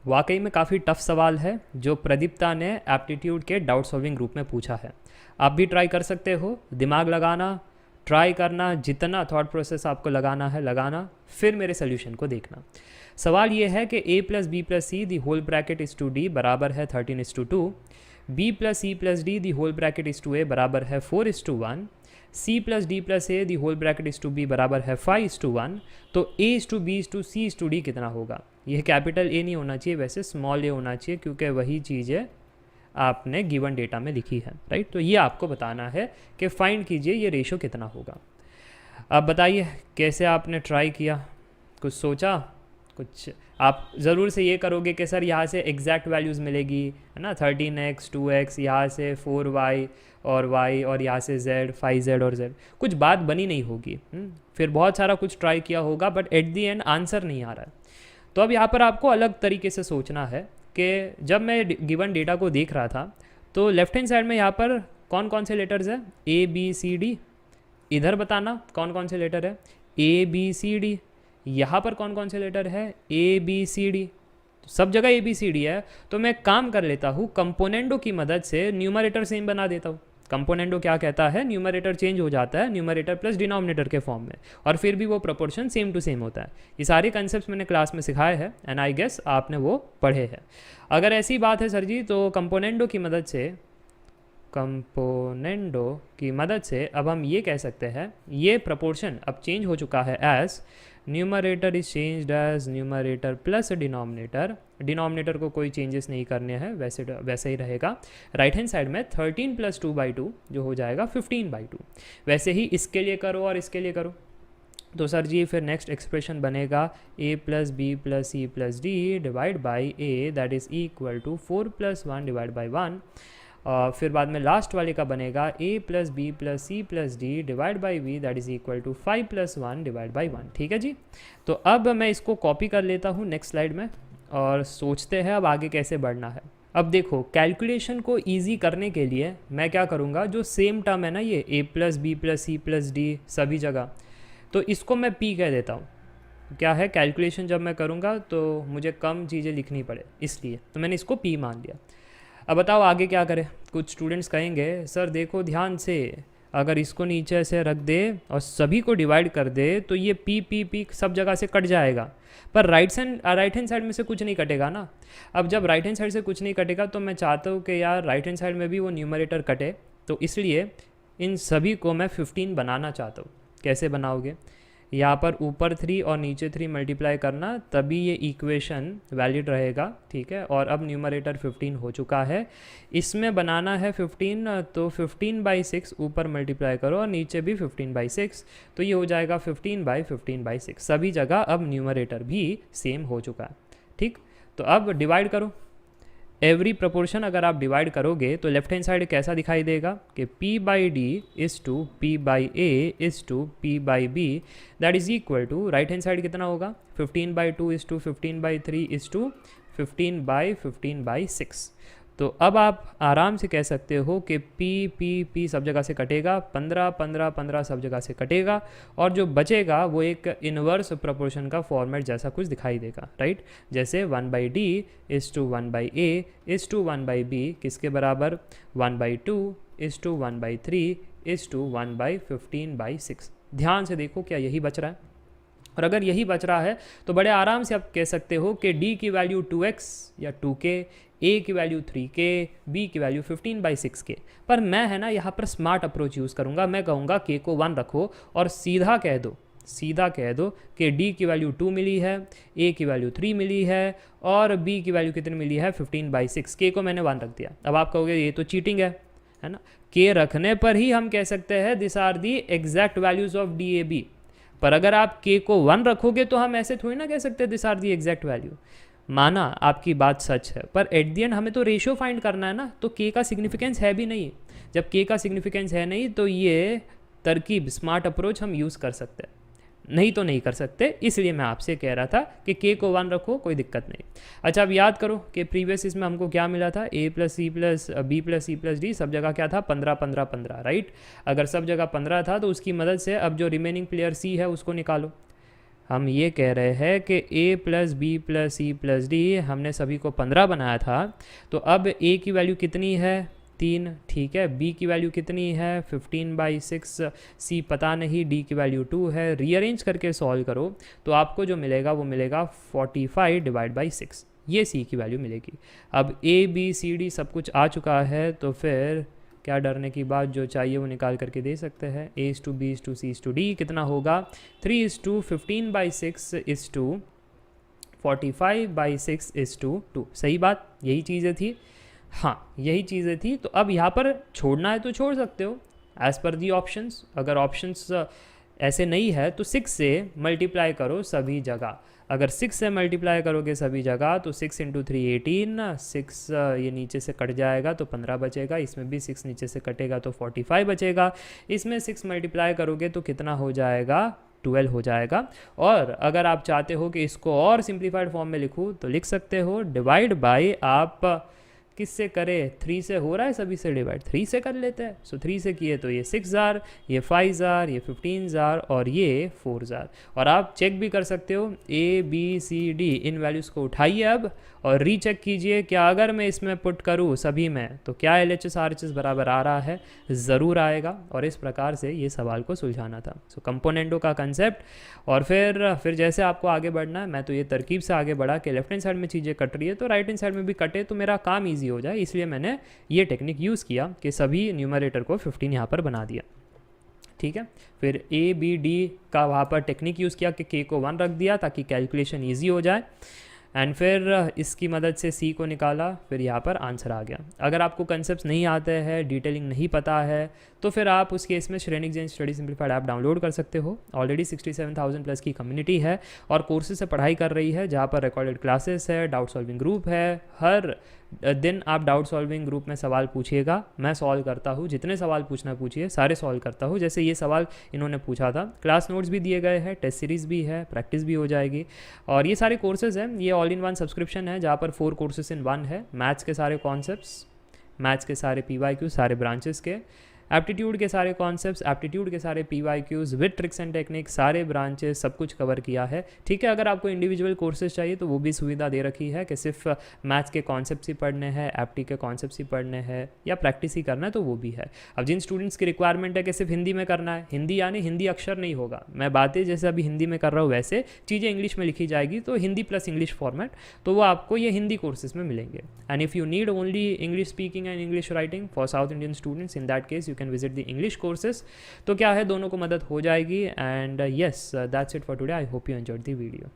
वाकई में काफ़ी tough सवाल है जो प्रदीप्ता ने aptitude के doubt solving group में पूछा है। आप भी ट्राई कर सकते हो, दिमाग लगाना, ट्राई करना, जितना थॉट प्रोसेस आपको लगाना है लगाना, फिर मेरे सोल्यूशन को देखना। सवाल ये है कि a plus B plus C the whole bracket is to D बराबर है 13:2, b plus C plus D the whole bracket is to A बराबर है 4:1, c plus D plus A the whole bracket is to B बराबर है 5:1, तो a is to B is to C is to D कितना होगा? यह capital A नहीं होना चाहिए, वैसे स्मॉल ए होना चाहिए, क्योंकि वही चीज़ें आपने गिवन डेटा में लिखी है, राइट। तो ये आपको बताना है कि फाइंड कीजिए ये रेशो कितना होगा। अब बताइए कैसे आपने ट्राई किया, कुछ सोचा? कुछ आप ज़रूर से ये करोगे कि सर यहाँ से एग्जैक्ट वैल्यूज़ मिलेगी, है ना, 13x 2x, यहाँ से 4y और y, और यहाँ से z 5z और z, कुछ बात बनी नहीं होगी। फिर बहुत सारा कुछ ट्राई किया होगा, but at the and answer नहीं आ रहा है। तो अब यहाँ पर आपको अलग तरीके से सोचना है कि जब मैं गिवन डेटा को देख रहा था तो लेफ्ट हैंड साइड में यहाँ पर कौन कौन से लेटर्स हैं, ए बी सी डी, इधर बताना कौन कौन से लेटर है, ए बी सी डी, यहाँ पर कौन कौन से लेटर है, ए बी सी डी, सब जगह ए बी सी डी है। तो मैं काम कर लेता हूँ, कंपोनेंटों की मदद से न्यूमरेटर सेम बना देता हूँ। कंपोनेंटो क्या कहता है, न्यूमरेटर चेंज हो जाता है न्यूमरेटर प्लस डिनोमिनेटर के फॉर्म में, और फिर भी वो प्रोपोर्शन सेम टू सेम होता है। ये सारे कंसेप्ट मैंने क्लास में सिखाए हैं, एंड आई गेस आपने वो पढ़े हैं। अगर ऐसी बात है सर जी, तो कंपोनेंटो की मदद से अब हम ये कह सकते हैं ये प्रोपोर्शन अब चेंज हो चुका है as numerator is changed as numerator plus denominator. Denominator को कोई चेंजेस नहीं करने हैं, वैसे ही रहेगा। राइट हैंड साइड में 13 + 2/2 जो हो जाएगा 15/2। वैसे ही इसके लिए करो और इसके लिए करो, तो सर जी फिर नेक्स्ट एक्सप्रेशन बनेगा a + b + c + d divide by a, that is equal to 4 + 1 divide by 1। फिर बाद में लास्ट वाले का बनेगा a + b + c + d divide by v, that is equal to 5 + 1 divide by 1। ठीक है जी। तो अब मैं इसको कॉपी कर लेता हूँ नेक्स्ट स्लाइड में और सोचते हैं अब आगे कैसे बढ़ना है। अब देखो कैलकुलेशन को ईजी करने के लिए मैं क्या करूँगा, जो सेम टर्म है ना ये a + b + c + d सभी जगह, तो इसको मैं p कह देता हूँ। क्या है, कैलकुलेशन जब मैं करूँगा तो मुझे कम चीज़ें लिखनी पड़े, इसलिए तो मैंने इसको p मान लिया। अब बताओ आगे क्या करें। कुछ स्टूडेंट्स कहेंगे सर देखो ध्यान से, अगर इसको नीचे से रख दे और सभी को डिवाइड कर दे तो ये p सब जगह से कट जाएगा, पर राइट हैंड साइड में से कुछ नहीं कटेगा ना। अब जब राइट हैंड साइड से कुछ नहीं कटेगा तो मैं चाहता हूँ कि यार राइट हैंड साइड में भी वो न्यूमरेटर कटे, तो इसलिए इन सभी को मैं 15 बनाना चाहता हूँ। कैसे बनाओगे, यहाँ पर ऊपर 3 और नीचे 3 मल्टीप्लाई करना, तभी ये इक्वेशन वैलिड रहेगा, ठीक है। और अब न्यूमरेटर 15 हो चुका है, इसमें बनाना है 15, तो 15/6 ऊपर मल्टीप्लाई करो और नीचे भी 15/6, तो ये हो जाएगा 15/15/6। सभी जगह अब न्यूमरेटर भी सेम हो चुका है, ठीक। तो अब डिवाइड करो, एवरी प्रोपोर्शन अगर आप डिवाइड करोगे तो लेफ्ट हैंड साइड कैसा दिखाई देगा कि p/d is to p/a is to p/b, that is equal to right hand side कितना होगा 15/2 इज़ टू 15/3 इज़ टू 15/15/6। तो अब आप आराम से कह सकते हो कि p सब जगह से कटेगा, 15 सब जगह से कटेगा, और जो बचेगा वो एक इनवर्स प्रोपोर्शन का फॉर्मेट जैसा कुछ दिखाई देगा, राइट। जैसे 1/d is to 1/a is to 1/b किसके बराबर, 1/2 इज़ टू 1/3 इज़ टू 1/15/6। ध्यान से देखो क्या यही बच रहा है, और अगर यही बच रहा है तो बड़े आराम से आप कह सकते हो कि d की वैल्यू 2x या 2k, a की वैल्यू 3k, b की वैल्यू 15/6k। पर मैं है ना यहाँ पर स्मार्ट अप्रोच यूज़ करूँगा, मैं कहूँगा k को 1 रखो और सीधा कह दो कि d की वैल्यू 2 मिली है, a की वैल्यू 3 मिली है और b की वैल्यू कितनी मिली है 15/6। k को मैंने 1 रख दिया। अब आप कहोगे ये तो चीटिंग है ना, k रखने पर ही हम कह सकते हैं this are the exact values of d a b, पर अगर आप k को 1 रखोगे तो हम ऐसे थोड़ी ना कह सकते this are the exact value. माना आपकी बात सच है, पर एट द एंड हमें तो रेशियो फाइंड करना है ना, तो k का सिग्निफिकेंस है भी नहीं। जब k का सिग्निफिकेंस है नहीं तो ये तरकीब स्मार्ट अप्रोच हम यूज़ कर सकते हैं, नहीं तो नहीं कर सकते। इसलिए मैं आपसे कह रहा था कि k को 1 रखो, कोई दिक्कत नहीं। अच्छा अब याद करो कि प्रीवियस इसमें हमको क्या मिला था, a + c + b + c + d सब जगह क्या था 15 15 15, राइट। अगर सब जगह 15 था तो उसकी मदद से अब जो रिमेनिंग प्लेयर c है उसको निकालो। हम ये कह रहे हैं कि a + b + c + d हमने सभी को 15 बनाया था, तो अब a की वैल्यू कितनी है 3, ठीक है। b की वैल्यू कितनी है 15/6, c पता नहीं, d की वैल्यू 2 है। रीअरेंज करके सॉल्व करो तो आपको जो मिलेगा वो मिलेगा 45/6, ये c की वैल्यू मिलेगी। अब a b c d सब कुछ आ चुका है, तो फिर क्या डरने की बात, जो चाहिए वो निकाल करके दे सकते हैं। a/b/c/d कितना होगा 3/15/6 इज़ टू 45/6 इज़ टू 2। सही बात, यही चीज़ें थी, हाँ यही चीज़ें थी। तो अब यहाँ पर छोड़ना है तो छोड़ सकते हो एज़ पर दी ऑप्शंस। अगर ऑप्शंस ऐसे नहीं है तो 6 से मल्टीप्लाई करो सभी जगह। अगर 6 से मल्टीप्लाई करोगे सभी जगह तो 6 × 3 18, 6 ये नीचे से कट जाएगा तो 15 बचेगा, इसमें भी 6 नीचे से कटेगा तो 45 बचेगा, इसमें 6 मल्टीप्लाई करोगे तो कितना हो जाएगा 12 हो जाएगा। और अगर आप चाहते हो कि इसको और सिंप्लीफाइड फॉर्म में लिखूँ तो लिख सकते हो डिवाइड बाय, आप किससे करें 3 से हो रहा है सभी से डिवाइड, 3 से कर लेते हैं। सो 3 से किए तो ये 6,000, ये 5,000, ये 15,000 और ये 4,000। और आप चेक भी कर सकते हो ABCD इन वैल्यूज़ को उठाइए अब और रीचेक कीजिए क्या अगर मैं इसमें पुट करूँ सभी में तो क्या LHS RHS बराबर आ रहा है, ज़रूर आएगा। और इस प्रकार से ये सवाल को सुलझाना था। सो कंपोनेंटो का कंसेप्ट, और फिर जैसे आपको आगे बढ़ना है, मैं तो ये तरकीब से आगे बढ़ा कि लेफ्ट हैंड साइड में चीज़ें कट रही है तो राइट हैंड साइड में भी कटे तो मेरा काम ईजी हो जाए, इसलिए मैंने ये टेक्निक यूज़ किया कि सभी न्यूमरेटर को 15 यहाँ पर बना दिया, ठीक है। फिर ABD का वहाँ पर टेक्निक यूज़ किया कि k को 1 रख दिया ताकि कैलकुलेशन ईजी हो जाए, एंड फिर इसकी मदद से c को निकाला, फिर यहाँ पर आंसर आ गया। अगर आपको कंसेप्ट नहीं आते हैं, डिटेलिंग नहीं पता है, तो फिर आप उस केस में Shrenik Jain study simplified app download कर सकते हो। ऑलरेडी 67,000 प्लस की कम्युनिटी है और कोर्सेज से पढ़ाई कर रही है, जहाँ पर रिकॉर्डेड क्लासेस है, डाउट सॉल्विंग ग्रुप है। हर दिन आप डाउट सॉल्विंग ग्रुप में सवाल पूछिएगा, मैं सॉल्व करता हूँ, जितने सवाल पूछना पूछिए, सारे सॉल्व करता हूँ। जैसे ये सवाल इन्होंने पूछा था, क्लास नोट्स भी दिए गए हैं, टेस्ट सीरीज़ भी है, प्रैक्टिस भी हो जाएगी। और ये सारे कोर्सेज हैं, ये ऑल इन वन सब्सक्रिप्शन है जहाँ पर 4 कोर्सेज इन 1 है। मैथ्स के सारे कॉन्सेप्ट्स, मैथ्स के सारे PYQ सारे ब्रांचेस के, एप्टीट्यूड के सारे कॉन्सेप्ट्स, एप्टीट्यूड के सारे PYQs with tricks and technique, सारे ब्रांचेस, सब कुछ कवर किया है। ठीक है, अगर आपको इंडिविजुअल कोर्सेज चाहिए तो वो भी सुविधा दे रखी है कि सिर्फ मैथ्स के कॉन्सेप्ट्स ही पढ़ने हैं, एप्टी के कॉन्सेप्ट्स ही पढ़ने हैं या प्रैक्टिस ही करना है तो वो भी है। अब जिन स्टूडेंट्स की रिक्वायरमेंट है कि सिर्फ हिंदी में करना है, हिंदी यानी हिंदी अक्षर नहीं होगा, मैं बातें जैसे अभी हिंदी में कर रहा हूँ वैसे चीज़ें इंग्लिश में लिखी जाएगी, तो हिंदी प्लस इंग्लिश फॉर्मेट, तो वो आपको ये हिंदी कोर्सेज में मिलेंगे। And if you need only English speaking and English writing for south Indian students, in that case you can visit the English courses. तो क्या है, दोनों को मदद हो जाएगी। And yes, that's it for today. I hope you enjoyed the video.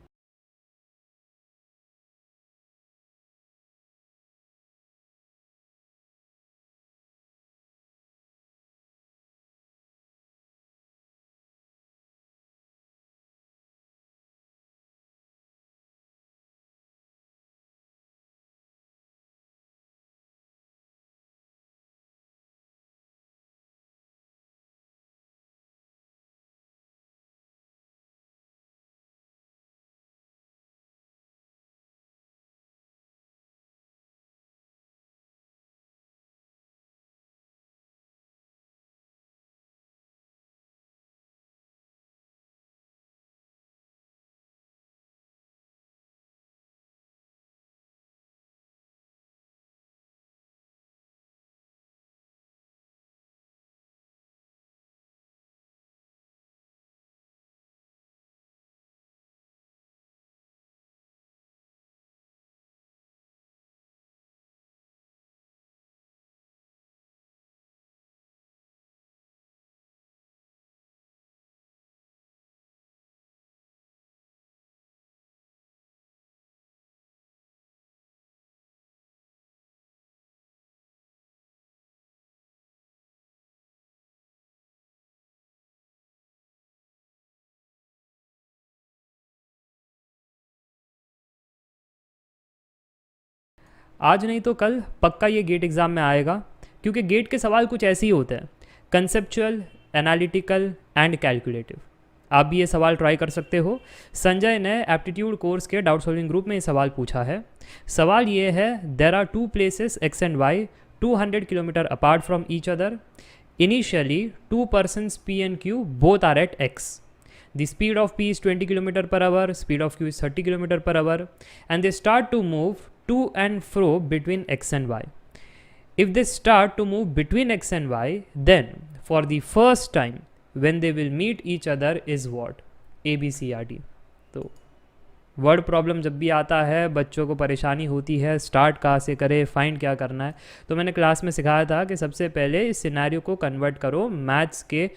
आज नहीं तो कल पक्का ये गेट एग्ज़ाम में आएगा, क्योंकि गेट के सवाल कुछ ऐसे ही होते हैं, कंसेप्चुअल, एनालिटिकल एंड कैलकुलेटिव। आप भी ये सवाल ट्राई कर सकते हो। संजय ने एप्टीट्यूड कोर्स के डाउट सॉल्विंग ग्रुप में ये सवाल पूछा है। सवाल ये है, there are two places X and Y 200 kilometre apart from each other. Initially two persons P and Q both are at X. The speed of P is 20 km per hour, speed of Q is 30 km per hour, and they start to move to and fro between X and Y. If they start to move between X and Y, then for the first time when they will meet each other is what? A, B, C, R, D. तो word problem जब भी आता है बच्चों को परेशानी होती है, स्टार्ट कहाँ से करें, फाइंड क्या करना है। तो मैंने क्लास में सिखाया था कि सबसे पहले इस सिनेरियो को कन्वर्ट करो मैथ्स के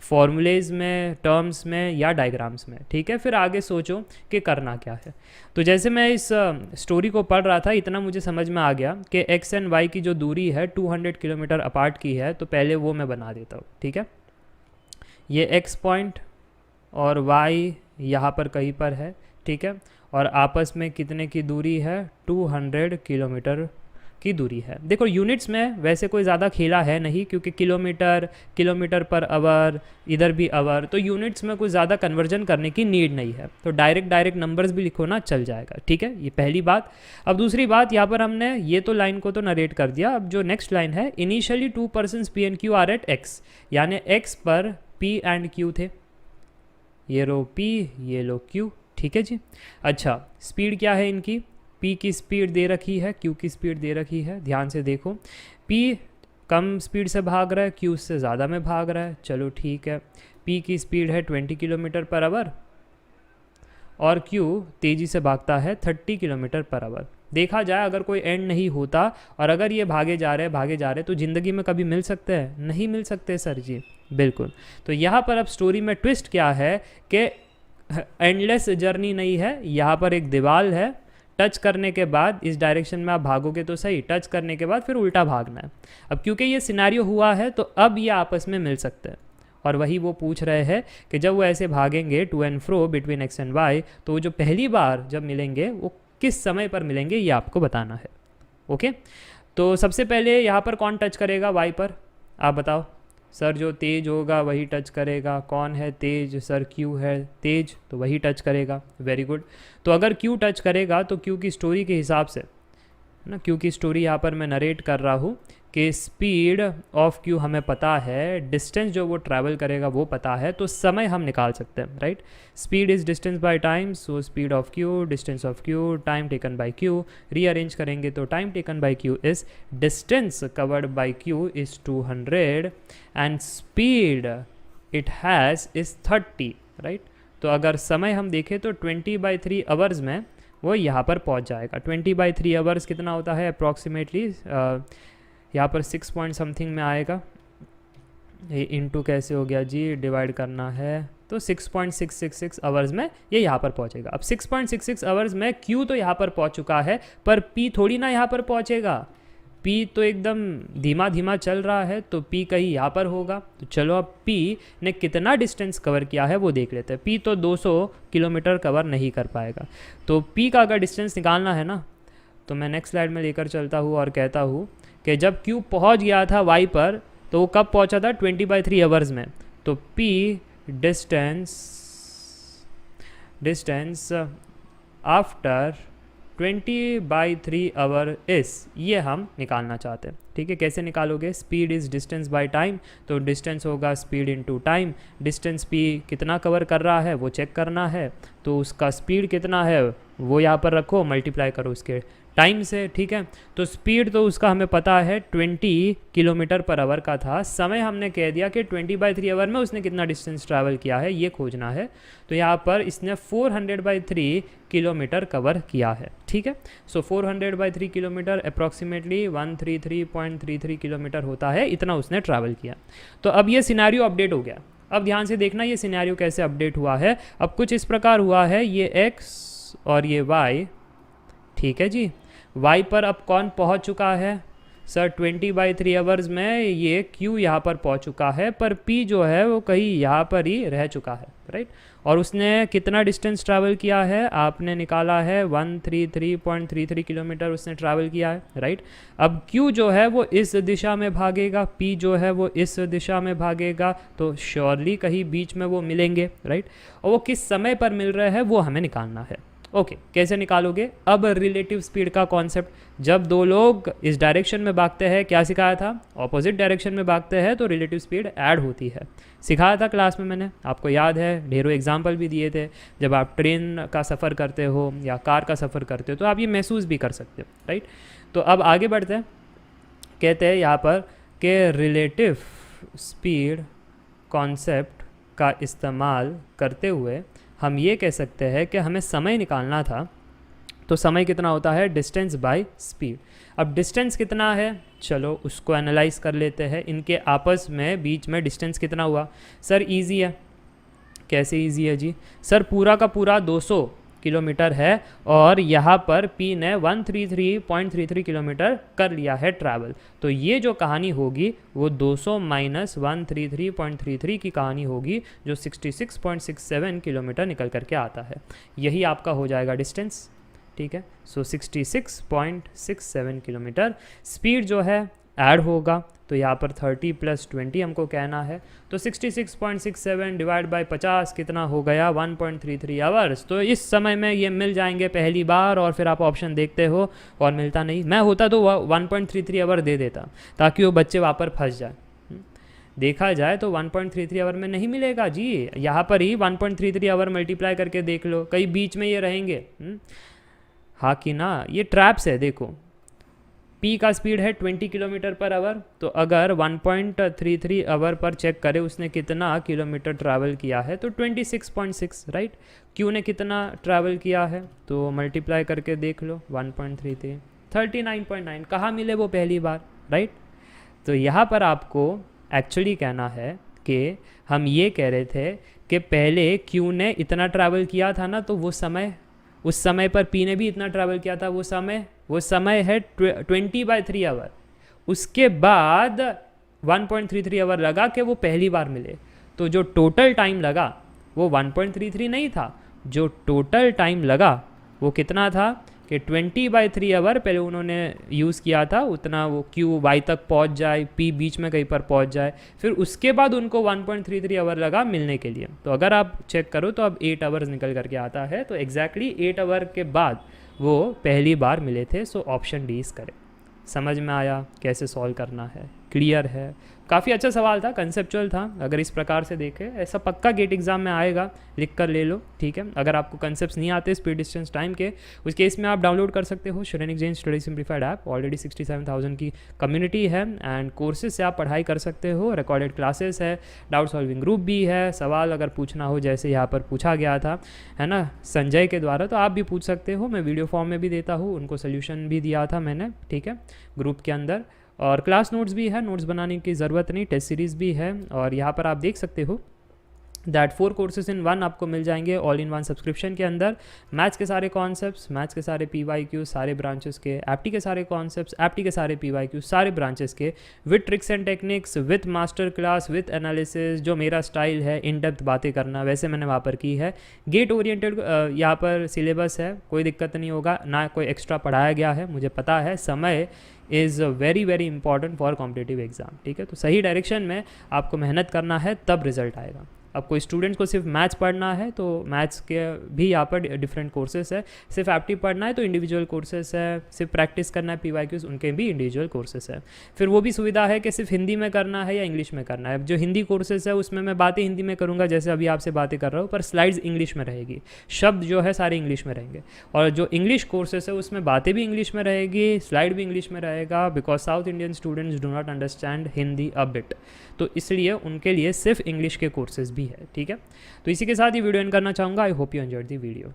फॉर्मूलेज में, टर्म्स में या डायग्राम्स में। ठीक है, फिर आगे सोचो कि करना क्या है। तो जैसे मैं इस स्टोरी को पढ़ रहा था, इतना मुझे समझ में आ गया कि एक्स एंड वाई की जो दूरी है 200 किलोमीटर अपार्ट की है, तो पहले वो मैं बना देता हूँ। ठीक है, ये एक्स पॉइंट और वाई यहाँ पर कहीं पर है। ठीक है, और आपस में कितने की दूरी है? 200 किलोमीटर की दूरी है। देखो यूनिट्स में वैसे कोई ज़्यादा खेला है नहीं, क्योंकि किलोमीटर, किलोमीटर पर आवर, इधर भी आवर, तो यूनिट्स में कुछ ज़्यादा कन्वर्जन करने की नीड नहीं है। तो डायरेक्ट नंबर्स भी लिखो ना, चल जाएगा। ठीक है, ये पहली बात। अब दूसरी बात, यहाँ पर हमने ये तो लाइन को तो नरेट कर दिया। अब जो नेक्स्ट लाइन है, initially two persons P and Q are at X, यानी X पर P एंड Q थे। ये लो P, ये लो Q। ठीक है जी। अच्छा, स्पीड क्या है इनकी? P की स्पीड दे रखी है, Q की स्पीड दे रखी है। ध्यान से देखो, P कम स्पीड से भाग रहा है, Q से ज़्यादा में भाग रहा है। चलो ठीक है, P की स्पीड है 20 किलोमीटर पर आवर और Q तेज़ी से भागता है 30 किलोमीटर पर आवर। देखा जाए अगर कोई एंड नहीं होता और अगर ये भागे जा रहे तो ज़िंदगी में कभी मिल सकते हैं? नहीं मिल सकते सर जी, बिल्कुल। तो यहाँ पर अब स्टोरी में ट्विस्ट क्या है कि एंडलेस जर्नी नहीं है, यहाँ पर एक दीवार है, टच करने के बाद इस डायरेक्शन में आप भागोगे तो सही, टच करने के बाद फिर उल्टा भागना है। अब क्योंकि ये सिनेरियो हुआ है तो अब ये आपस में मिल सकते हैं, और वही वो पूछ रहे हैं कि जब वो ऐसे भागेंगे to and fro between X and Y, तो वो जो पहली बार जब मिलेंगे वो किस समय पर मिलेंगे, ये आपको बताना है। ओके, तो सबसे पहले यहाँ पर कौन टच करेगा वाई पर? आप बताओ सर। जो तेज होगा वही टच करेगा। कौन है तेज? सर क्यू है तेज, तो वही टच करेगा। Very good. तो अगर क्यू टच करेगा तो क्यू की स्टोरी के हिसाब से ना, क्यू की स्टोरी यहाँ पर मैं नरेट कर रहा हूँ कि स्पीड ऑफ क्यू हमें पता है, डिस्टेंस जो वो ट्रैवल करेगा वो पता है, तो समय हम निकाल सकते हैं, right. Speed is distance by time, so speed of Q, distance of Q, time taken by Q, rearrange करेंगे तो time taken by Q is distance covered by Q is 200 and speed it has is 30, right. तो अगर समय हम देखें तो 20/3 hours में वो यहाँ पर पहुँच जाएगा। 20/3 आवर्स कितना होता है अप्रॉक्सीमेटली, यहाँ पर 6 पॉइंट समथिंग में आएगा, ये इंटू कैसे हो गया जी, डिवाइड करना है, तो 6.666 आवर्स में ये यहाँ पर पहुँचेगा। अब 6.66 आवर्स में क्यू तो यहाँ पर पहुँच चुका है, पर पी थोड़ी ना यहाँ पर पहुँचेगा, पी तो एकदम धीमा धीमा चल रहा है, तो पी कहीं यहाँ पर होगा। तो चलो अब पी ने कितना डिस्टेंस कवर किया है वो देख लेते हैं। पी तो 200 किलोमीटर कवर नहीं कर पाएगा, तो पी का अगर डिस्टेंस निकालना है ना, तो मैं नेक्स्ट स्लाइड में लेकर चलता हूँ और कहता हूँ कि जब क्यू पहुँच गया था वाई पर, तो वो कब पहुँचा था 20/3 आवर्स में, तो पी डिस्टेंस आफ्टर 20/3 आवर इस, ये हम निकालना चाहते हैं, ठीक है। कैसे निकालोगे, speed is distance by time, तो डिस्टेंस होगा speed into time, distance P कितना कवर कर रहा है वो चेक करना है, तो उसका स्पीड कितना है वो यहाँ पर रखो, मल्टीप्लाई करो उसके टाइम से, ठीक है। तो स्पीड तो उसका हमें पता है 20 किलोमीटर पर आवर का था, समय हमने कह दिया कि 20/3 आवर में उसने कितना डिस्टेंस ट्रैवल किया है ये खोजना है, तो यहाँ पर इसने 400/3 किलोमीटर कवर किया है, ठीक है। सो 400/3 किलोमीटर अप्रॉक्सीमेटली 133.33 किलोमीटर होता है, इतना उसने ट्रैवल किया। तो अब ये सिनेरियो अपडेट हो गया। अब ध्यान से देखना ये सिनेरियो कैसे अपडेट हुआ है। अब कुछ इस प्रकार हुआ है, ये x और ये y, ठीक है जी। y पर अब कौन पहुंच चुका है सर, 20/3 आवर्स में ये q यहाँ पर पहुंच चुका है, पर p जो है वो कहीं यहाँ पर ही रह चुका है, राइट। और उसने कितना डिस्टेंस ट्रैवल किया है, आपने निकाला है 133.33 किलोमीटर उसने ट्रैवल किया है, राइट। अब q जो है वो इस दिशा में भागेगा, p जो है वो इस दिशा में भागेगा, तो श्योरली कहीं बीच में वो मिलेंगे, राइट। और वो किस समय पर मिल रहे हैं वो हमें निकालना है। ओके, कैसे निकालोगे, अब रिलेटिव स्पीड का कॉन्सेप्ट, जब दो लोग इस डायरेक्शन में भागते हैं, क्या सिखाया था, ऑपोजिट डायरेक्शन में भागते हैं तो रिलेटिव स्पीड ऐड होती है, सिखाया था क्लास में मैंने, आपको याद है, ढेरों एग्जाम्पल भी दिए थे। जब आप ट्रेन का सफ़र करते हो या कार का सफ़र करते हो तो आप ये महसूस भी कर सकते हो, राइट। तो अब आगे बढ़ते हैं, कहते हैं यहाँ पर कि रिलेटिव स्पीड कॉन्सेप्ट का इस्तेमाल करते हुए हम ये कह सकते हैं कि हमें समय निकालना था, तो समय कितना होता है, डिस्टेंस बाय स्पीड। अब डिस्टेंस कितना है, चलो उसको एनालाइज कर लेते हैं, इनके आपस में बीच में डिस्टेंस कितना हुआ। सर इजी है, कैसे इजी है जी, सर पूरा का पूरा 200 किलोमीटर है और यहाँ पर P ने 133.33 किलोमीटर कर लिया है ट्रैवल, तो ये जो कहानी होगी वो 200 माइनस 133.33 की कहानी होगी, जो 66.67 किलोमीटर निकल करके आता है, यही आपका हो जाएगा डिस्टेंस, ठीक है। सो 66.67 किलोमीटर। स्पीड जो है ऐड होगा, तो यहाँ पर 30 + 20 हमको कहना है, तो 66.67 डिवाइड बाय 50 कितना हो गया, 1.33 आवर्स। तो इस समय में ये मिल जाएंगे पहली बार, और फिर आप ऑप्शन देखते हो और मिलता नहीं। मैं होता तो 1.33 आवर दे देता ताकि वो बच्चे वहाँ पर फंस जाए। देखा जाए तो 1.33 आवर में नहीं मिलेगा जी, यहाँ पर ही 1.33 आवर मल्टीप्लाई करके देख लो, कहीं बीच में ये रहेंगे, हाँ कि ना, ये ट्रैप्स है। देखो P का स्पीड है 20 किलोमीटर पर आवर, तो अगर 1.33 आवर पर चेक करें उसने कितना किलोमीटर ट्रैवल किया है, तो 26.6, राइट। Q ने कितना ट्रैवल किया है, तो मल्टीप्लाई करके देख लो, 1.33 39.9, कहाँ मिले वो पहली बार, राइट। तो यहाँ पर आपको एक्चुअली कहना है कि हम ये कह रहे थे कि पहले Q ने इतना ट्रैवल किया था ना, तो वो समय, उस समय पर P ने भी इतना ट्रैवल किया था, वो समय है 20/3 आवर। उसके बाद 1.33 आवर लगा कि वो पहली बार मिले, तो जो टोटल टाइम लगा वो 1.33 नहीं था, जो टोटल टाइम लगा वो कितना था कि 20/3 आवर पहले उन्होंने यूज़ किया था, उतना वो Q Y तक पहुंच जाए, P बीच में कहीं पर पहुंच जाए, फिर उसके बाद उनको 1.33 आवर लगा मिलने के लिए। तो अगर आप चेक करो तो अब 8 आवर्स निकल करके आता है, तो एग्जैक्टली 8 आवर के बाद वो पहली बार मिले थे। So option D is correct. समझ में आया कैसे सॉल्व करना है, क्लियर है? काफ़ी अच्छा सवाल था, कंसेप्चुअल था। अगर इस प्रकार से देखें, ऐसा पक्का गेट एग्जाम में आएगा, लिख कर ले लो, ठीक है। अगर आपको कंसेप्ट नहीं आते स्पीड डिस्टेंस टाइम के, उस केस में आप डाउनलोड कर सकते हो Shrenik Jain study simplified app. Already 67,000 की कम्युनिटी है एंड कोर्सेज से आप पढ़ाई कर सकते हो, रिकॉर्डेड क्लासेस है, डाउट सॉल्विंग ग्रुप भी है। सवाल अगर पूछना हो जैसे यहाँ पर पूछा गया था, है ना, संजय के द्वारा, तो आप भी पूछ सकते हो। मैं वीडियो फॉर्म में भी देता हूँ, उनको सोल्यूशन भी दिया था मैंने, ठीक है, ग्रुप के अंदर। और क्लास नोट्स भी है, नोट्स बनाने की ज़रूरत नहीं, टेस्ट सीरीज़ भी है। और यहाँ पर आप देख सकते हो दैट 4 कोर्सेज इन 1 आपको मिल जाएंगे ऑल इन वन सब्सक्रिप्शन के अंदर। मैथ्स के सारे कॉन्सेप्ट्स, मैथ्स के सारे PYQ सारे ब्रांचेस के, एप्टी के सारे कॉन्सेप्ट्स, एप्टी के सारे PYQ सारे ब्रांचेस के, with tricks and techniques, with master class, with analysis. जो मेरा स्टाइल है इन डेप्थ बातें करना, वैसे मैंने वहाँ पर की है। गेट ओरिएंटेड यहाँ पर सिलेबस है, कोई दिक्कत नहीं होगा, ना कोई एक्स्ट्रा पढ़ाया गया है। मुझे पता है समय is very very important for competitive exam, ठीक है। तो सही डायरेक्शन में आपको मेहनत करना है, तब रिजल्ट आएगा। अब कोई स्टूडेंट्स को सिर्फ मैथ्स पढ़ना है तो मैथ्स के भी यहाँ पर डिफरेंट कोर्सेज है, सिर्फ एप्टी पढ़ना है तो इंडिविजुअल कोर्सेज है, सिर्फ प्रैक्टिस करना है PYQs, उनके भी इंडिविजुअल कोर्सेज है। फिर वो भी सुविधा है कि सिर्फ हिंदी में करना है या इंग्लिश में करना है। जो हिंदी कोर्सेज है उसमें मैं बातें हिंदी में करूँगा, जैसे अभी आपसे बातें कर रहा हूँ, पर स्लाइड्स इंग्लिश में रहेगी, शब्द जो है सारे इंग्लिश में रहेंगे। और जो इंग्लिश कोर्सेज है उसमें बातें भी इंग्लिश में रहेगी, स्लाइड भी इंग्लिश में रहेगा, because south Indian students do not understand Hindi a bit, तो इसलिए उनके लिए सिर्फ इंग्लिश के कोर्सेज भी है, ठीक है। तो इसी के साथ ये वीडियो एंड करना चाहूँगा। आई hope you enjoyed the video.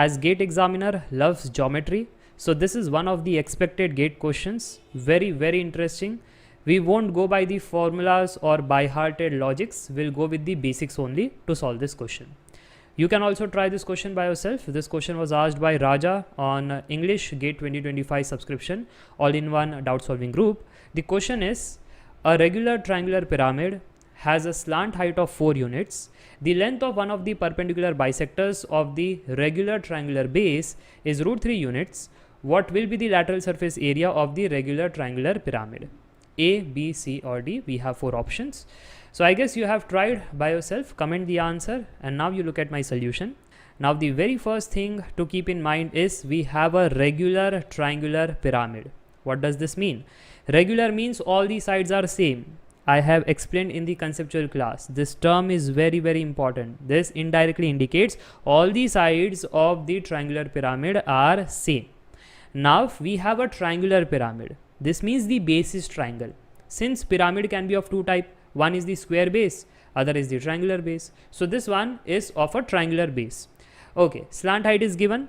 As gate examiner loves geometry, so this is one of the expected gate questions. Very very interesting. We won't go by the formulas or by hearted logics, we'll go with the basics only to solve this question. You can also try this question by yourself. This question was asked by Raja on English Gate 2025 subscription all-in-one doubt solving group. The question is, a regular triangular pyramid has a slant height of 4 units. The length of one of the perpendicular bisectors of the regular triangular base is root 3 units. What will be the lateral surface area of the regular triangular pyramid? A, B, C or D. We have 4 options. So I guess you have tried by yourself. Comment the answer and now you look at my solution. Now the very first thing to keep in mind is we have a regular triangular pyramid. What does this mean? Regular means all the sides are same. I have explained in the conceptual class. This term is very very important. This indirectly indicates all the sides of the triangular pyramid are same. Now we have a triangular pyramid. This means the base is triangle. Since pyramid can be of two types, one is the square base, other is the triangular base. So this one is of a triangular base. Okay, slant height is given.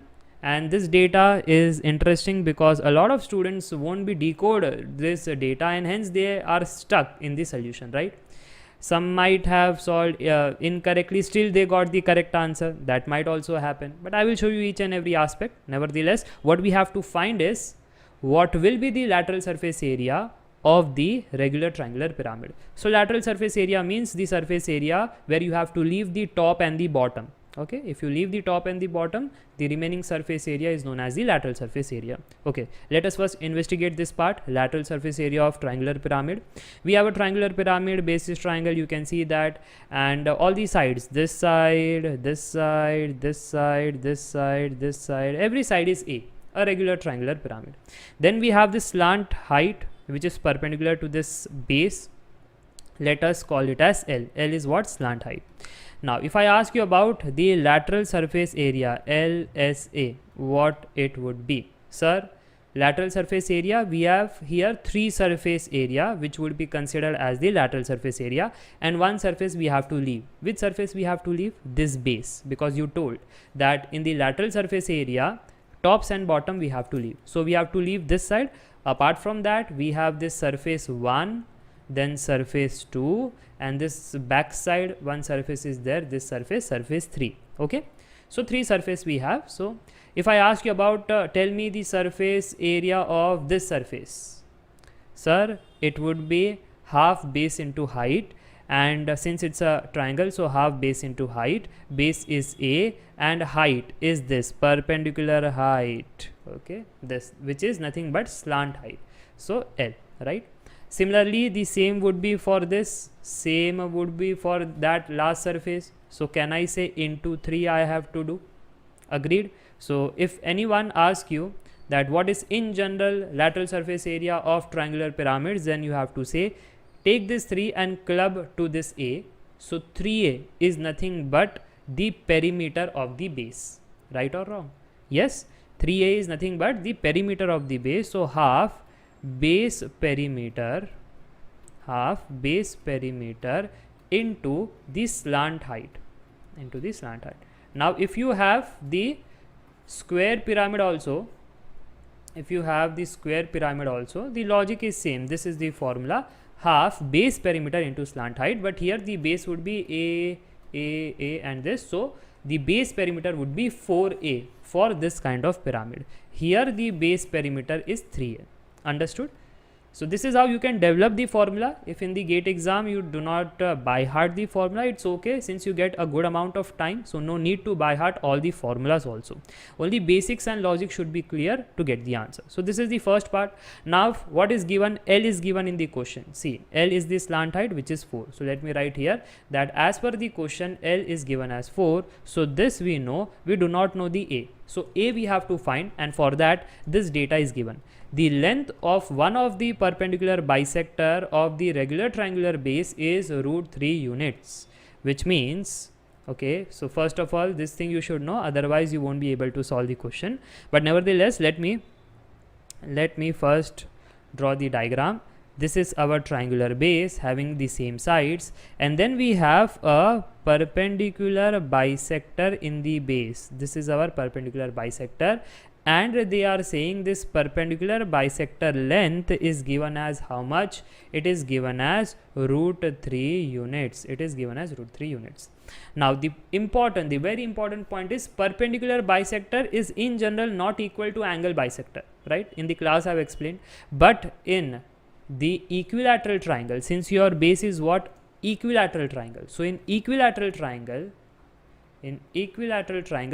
And this data is interesting because a lot of students won't be decode this data and hence they are stuck in the solution, right? Some might have solved incorrectly, still they got the correct answer. That might also happen, but I will show you each and every aspect. Nevertheless, what we have to find is what will be the lateral surface area of the regular triangular pyramid. So lateral surface area means the surface area where you have to leave the top and the bottom. Okay, if you leave the top and the bottom, the remaining surface area is known as the lateral surface area. Okay, let us first investigate this part, lateral surface area of triangular pyramid. We have a triangular pyramid, base is triangle, you can see that, and all the sides, this side, this side, this side, this side, this side, every side is a regular triangular pyramid. Then we have this slant height which is perpendicular to this base. Let us call it as L. L is what? Slant height. Now, if I ask you about the lateral surface area, LSA, what it would be? Sir, lateral surface area, we have here 3 surface area which would be considered as the lateral surface area, and 1 surface we have to leave. Which surface we have to leave? This base, because you told that in the lateral surface area, tops and bottom we have to leave. So, we have to leave this side. Apart from that, we have this surface 1, then surface 2, and this back side one surface is there, this surface 3. Okay, so 3 surface we have. So if I ask you about tell me the surface area of this surface, sir, it would be half base into height, and since it's a triangle, so half base into height, base is A and height is this perpendicular height, okay, this which is nothing but slant height, so L, right? Similarly, the same would be for this, same would be for that last surface. So can I say into 3 I have to do? Agreed? So if anyone asks you that what is in general lateral surface area of triangular pyramids, then you have to say take this 3 and club to this A. So 3A is nothing but the perimeter of the base, right or wrong? Yes, 3A is nothing but the perimeter of the base. So half base perimeter into the slant height, Now if you have the square pyramid also, the logic is same. This is the formula, half base perimeter into slant height, but here the base would be A and this, so the base perimeter would be 4A for this kind of pyramid. Here the base perimeter is 3A. Understood? So this is how you can develop the formula. If in the GATE exam you do not by heart the formula, it's okay, since you get a good amount of time, so no need to by heart all the formulas also. Only basics and logic should be clear to get the answer. So this is the first part. Now what is given? L is given in the question. See, L is the slant height which is 4. So let me write here that as per the question L is given as 4. So this we know, we do not know the A. So A we have to find, and for that this data is given. The length of one of the perpendicular bisector of the regular triangular base is √3 units, which means, okay, so first of all this thing you should know, otherwise you won't be able to solve the question. But nevertheless, let me first draw the diagram. This is our triangular base having the same sides, and then we have a perpendicular bisector in the base. This is our perpendicular bisector, and they are saying this perpendicular bisector length is given as how much? It is given as √3 units. Now the very important point is perpendicular bisector is in general not equal to angle bisector, right? In the class I have explained, but in the equilateral triangle, since your base is what? Equilateral triangle. So in equilateral triangle,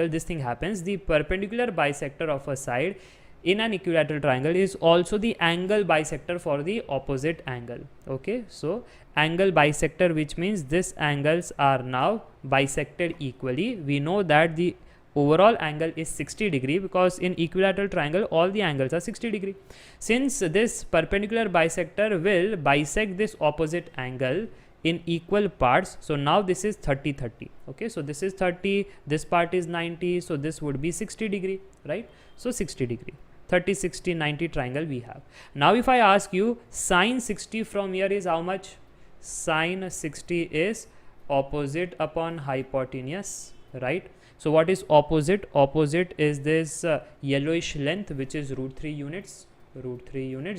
this thing happens. The perpendicular bisector of a side in an equilateral triangle is also the angle bisector for the opposite angle. Okay, so angle bisector, which means these angles are now bisected equally. We know that the overall angle is 60 degree because in equilateral triangle all the angles are 60 degree. Since this perpendicular bisector will bisect this opposite angle in equal parts, so now this is 30-30. Okay, so this is 30, this part is 90, so this would be 60 degree, right? So 60 degree, 30, 60, 90 triangle we have. Now if I ask you sine 60 from here is how much? Sine 60 is opposite upon hypotenuse, right? So what is opposite? Opposite is this yellowish length, which is √3 units.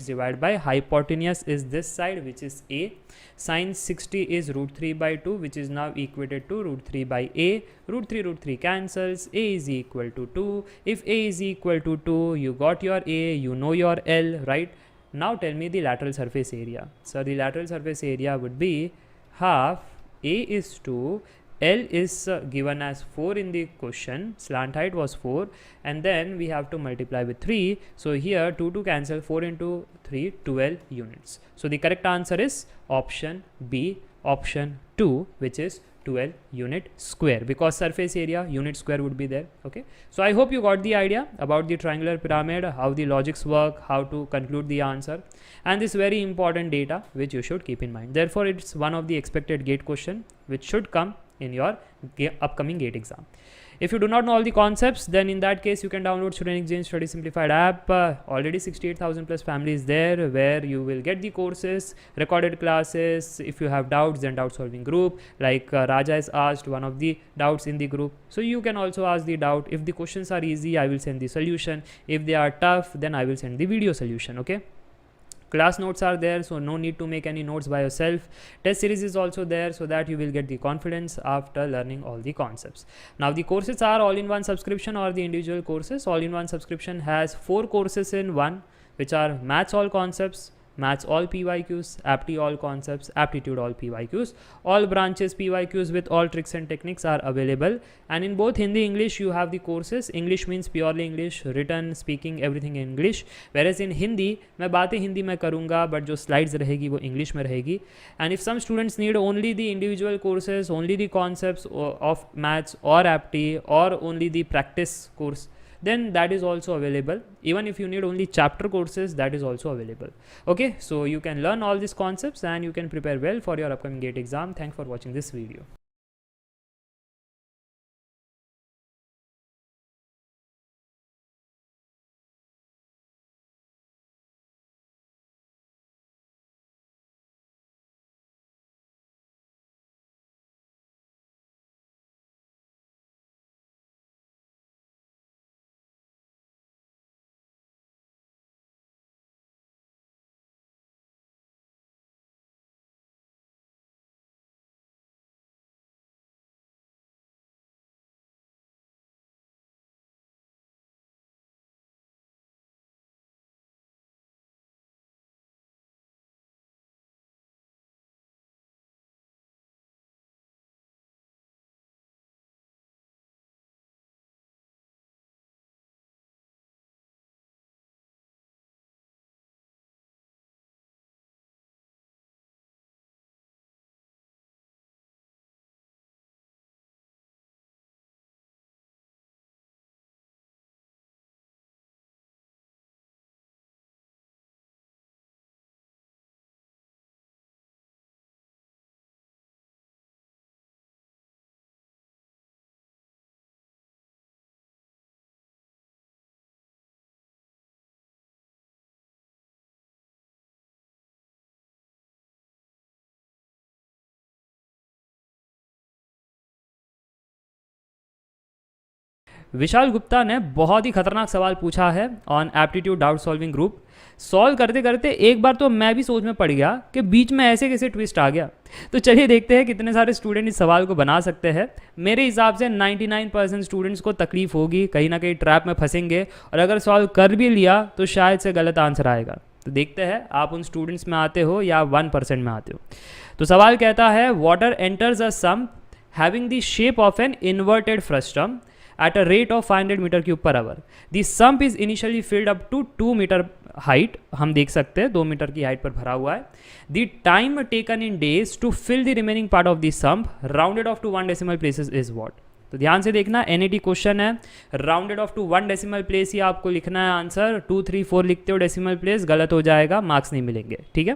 Divided by hypotenuse is this side, which is A. Sine 60 is √3/2, which is now equated to √3 by A. √3 cancels. A is equal to 2. If A is equal to 2, you got your A, you know your L, right? Now tell me the lateral surface area. So the lateral surface area would be half A is 2 L is given as 4 in the question, slant height was 4, and then we have to multiply with 3. So here 2 cancel, 4 into 3, 12 units. So the correct answer is option B, option 2, which is 12 unit square, because surface area unit square would be there. Okay, so I hope you got the idea about the triangular pyramid, how the logics work, how to conclude the answer, and this very important data which you should keep in mind. Therefore it's one of the expected gate question which should come in your upcoming gate exam. If you do not know all the concepts, then in that case you can download Student Exchange Study Simplified app. Already 68,000 plus families there, where you will get the courses, recorded classes. If you have doubts, then doubt solving group, like Raja has asked one of the doubts in the group, so you can also ask the doubt. If the questions are easy, I will send the solution. If they are tough, then I will send the video solution. Okay, class notes are there, so no need to make any notes by yourself. Test series is also there, so that you will get the confidence after learning all the concepts. Now the courses are all-in-one subscription or the individual courses. All-in-one subscription has 4 courses in one, which are Maths All Concepts, Maths All PYQs, Apti All Concepts, Aptitude All PYQs. All branches PYQs with all tricks and techniques are available, and in both Hindi English you have the courses. English means purely English, written, speaking, everything in English, whereas in Hindi मैं बातें हिंदी में करूँगा, but जो slides रहेगी वो English में रहेगी. And if some students need only the individual courses, only the concepts of maths or Apti, or only the practice course, then that is also available. Even if you need only chapter courses, that is also available. Okay, so you can learn all these concepts and you can prepare well for your upcoming GATE exam. Thanks for watching this video. Vishal Gupta ने बहुत ही खतरनाक सवाल पूछा है on aptitude doubt solving group. Solve करते करते एक बार तो मैं भी सोच में पड़ गया कि बीच में ऐसे कैसे ट्विस्ट आ गया. तो चलिए देखते हैं कितने सारे स्टूडेंट इस सवाल को बना सकते हैं. मेरे हिसाब से 99% स्टूडेंट्स को तकलीफ होगी, कहीं ना कहीं ट्रैप में फंसेंगे, और अगर सॉल्व कर भी लिया तो शायद से गलत आंसर आएगा. तो देखते हैं आप उन स्टूडेंट्स में आते हो या 1% में आते हो. तो सवाल कहता है water enters a sump having the shape of an inverted frustum at a rate of 500 meter cube per hour. The sump is initially filled up to 2 meter height. हम देख सकते हैं 2 मीटर की हाइट पर भरा हुआ है. The time taken in days to fill the remaining part of the sump rounded off to 1 decimal places is what? तो ध्यान से देखना, एनईटी क्वेश्चन है, rounded off to 1 decimal place ही आपको लिखना है आंसर. 2, 3, 4 लिखते हो डेसिमल प्लेस, गलत हो जाएगा, मार्क्स नहीं मिलेंगे. ठीक है,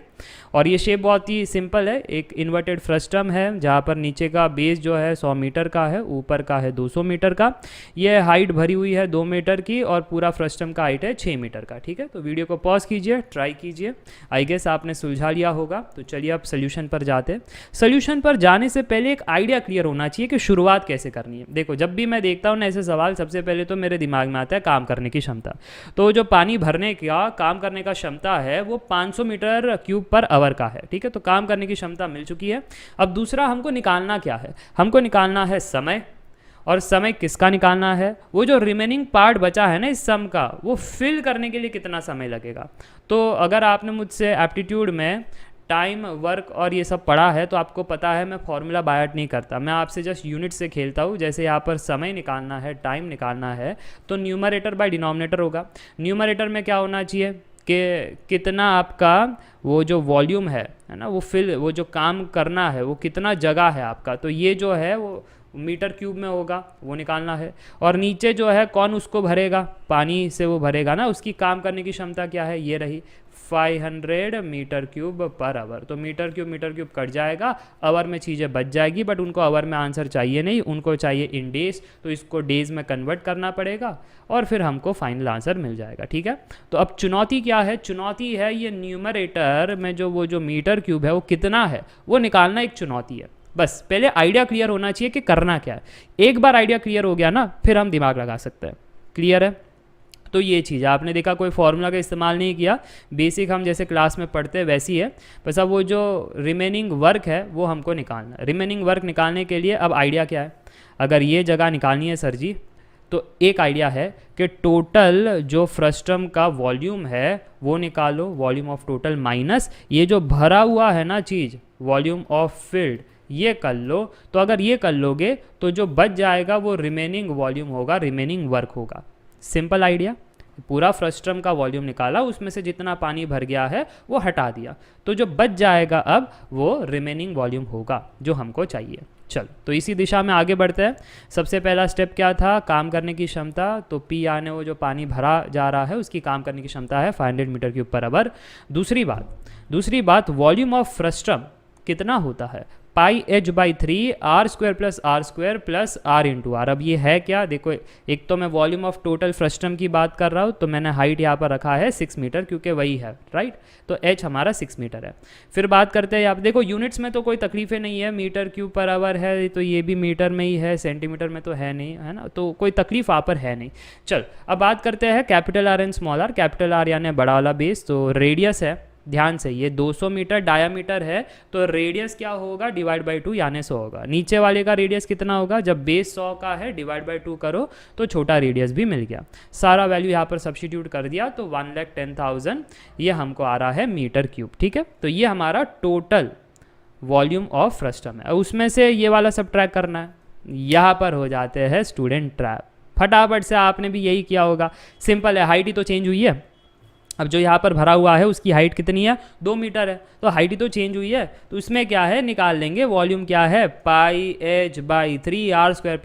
और ये शेप बहुत ही सिंपल है. एक इन्वर्टेड फ्रस्टम है जहाँ पर नीचे का बेस जो है 100 मीटर का है, ऊपर का है 200 मीटर का. ये हाइट भरी हुई है 2 मीटर की, और पूरा फ्रस्टम का हाइट है 6 मीटर का. ठीक है, तो वीडियो को पॉज कीजिए, ट्राई कीजिए. आई गेस आपने सुलझा लिया होगा. तो चलिए अब सोल्यूशन पर जाते हैं. सोल्यूशन पर जाने से पहले एक आइडिया क्लियर होना चाहिए कि शुरुआत कैसे करनी है. देखो, जब भी मैं देखता हूँ ना ऐसे सवाल, सबसे पहले तो मेरे दिमाग में आता है काम करने की क्षमता. तो जो पानी भरने का काम करने का क्षमता है वो 500 मीटर क्यूब पर आवर का है. ठीक है, तो काम करने की क्षमता मिल चुकी है. अब दूसरा हमको निकालना क्या है? हमको निकालना है समय. और समय किसका निकालना है? वो जो रिमेनिंग पार्ट बचा है ना इस सम का, वो फिल करने के लिए कितना समय लगेगा. तो अगर आपने मुझसे एप्टीट्यूड में टाइम वर्क और ये सब पढ़ा है तो आपको पता है मैं फॉर्मूला बायट नहीं करता, मैं आपसे जस्ट यूनिट से खेलता हूँ। जैसे यहाँ पर समय निकालना है, टाइम निकालना है, तो न्यूमरेटर बाय डिनोमिनेटर होगा। न्यूमरेटर में क्या होना चाहिए कि कितना आपका वो जो वॉल्यूम है ना, वो जो काम करना है वो कितना जगह है आपका, तो ये जो है वो मीटर क्यूब में होगा, वो निकालना है। और नीचे जो है कौन उसको भरेगा, पानी से वो भरेगा ना, उसकी काम करने की क्षमता क्या है, ये रही 500 मीटर क्यूब पर आवर। तो मीटर क्यूब कट जाएगा, आवर में चीज़ें बच जाएगी, बट उनको आवर में आंसर चाहिए नहीं, उनको चाहिए इन डेज, तो इसको डेज में कन्वर्ट करना पड़ेगा और फिर हमको फाइनल आंसर मिल जाएगा। ठीक है, तो अब चुनौती क्या है, चुनौती है ये न्यूमरेटर में जो मीटर क्यूब है वो कितना है वो निकालना एक चुनौती है। बस पहले आइडिया क्लियर होना चाहिए कि करना क्या है। एक बार आइडिया क्लियर हो गया ना, फिर हम दिमाग लगा सकते हैं। क्लियर है? तो ये चीज़ आपने देखा, कोई फॉर्मूला का इस्तेमाल नहीं किया, बेसिक हम जैसे क्लास में पढ़ते हैं वैसी है। बस अब वो जो रिमेनिंग वर्क है वो हमको निकालना है। रिमेनिंग वर्क निकालने के लिए अब आइडिया क्या है, अगर ये जगह निकालनी है सर जी, तो एक आइडिया है कि टोटल जो फ्रस्टम का वॉल्यूम है वो निकालो, वॉल्यूम ऑफ टोटल माइनस ये जो भरा हुआ है ना चीज़, वॉल्यूम ऑफ फील्ड, ये कर लो। तो अगर ये कर लोगे तो जो बच जाएगा वो रिमेनिंग वॉल्यूम होगा, रिमेनिंग वर्क होगा। सिंपल आइडिया, पूरा फ्रस्ट्रम का वॉल्यूम निकाला, उसमें से जितना पानी भर गया है वो हटा दिया, तो जो बच जाएगा अब वो रिमेनिंग वॉल्यूम होगा जो हमको चाहिए। चलो, तो इसी दिशा में आगे बढ़ते हैं। सबसे पहला स्टेप क्या था, काम करने की क्षमता, तो पी यानी वो जो पानी भरा जा रहा है उसकी काम करने की क्षमता है 500 मीटर क्यूब पर आवर। दूसरी बात वॉल्यूम ऑफ फ्रस्ट्रम कितना होता है, pi H by 3 R square plus R into R. अब ये है क्या, देखो एक तो मैं वॉल्यूम ऑफ टोटल फ्रस्ट्रम की बात कर रहा हूँ, तो मैंने हाइट यहाँ पर रखा है 6 मीटर क्योंकि वही है, राइट, तो एच हमारा 6 मीटर है। फिर बात करते हैं, आप देखो यूनिट्स में तो कोई तकलीफें नहीं है, मीटर क्यूब पर आवर है तो ये भी मीटर में ही है, सेंटीमीटर में तो है नहीं, है ना, तो कोई तकलीफ यहाँ पर है नहीं। चल अब बात करते हैं capital R and small R. Capital R यानी बड़ा वाला बेस, तो रेडियस है, ध्यान से ये 200 मीटर डायामीटर है, तो रेडियस क्या होगा, डिवाइड बाई 2 यानी 100 होगा। नीचे वाले का रेडियस कितना होगा, जब बेस 100 का है डिवाइड बाई 2 करो तो छोटा रेडियस भी मिल गया। सारा वैल्यू यहाँ पर सब्स्टिट्यूट कर दिया तो 1,10,000 ये हमको आ रहा है मीटर क्यूब। ठीक है, तो ये हमारा टोटल वॉल्यूम ऑफ फ्रस्टम है। उसमें से ये वाला सब ट्रैक करना है, यहाँ पर हो जाते हैं स्टूडेंट ट्रैप। फटाफट से आपने भी यही किया होगा, सिंपल है, हाइट ही तो चेंज हुई है। अब जो यहाँ पर भरा हुआ है उसकी हाइट कितनी है, 2 मीटर है, तो हाइट ही तो चेंज हुई है, तो इसमें क्या है निकाल लेंगे, वॉल्यूम क्या है, pi H by 3 R square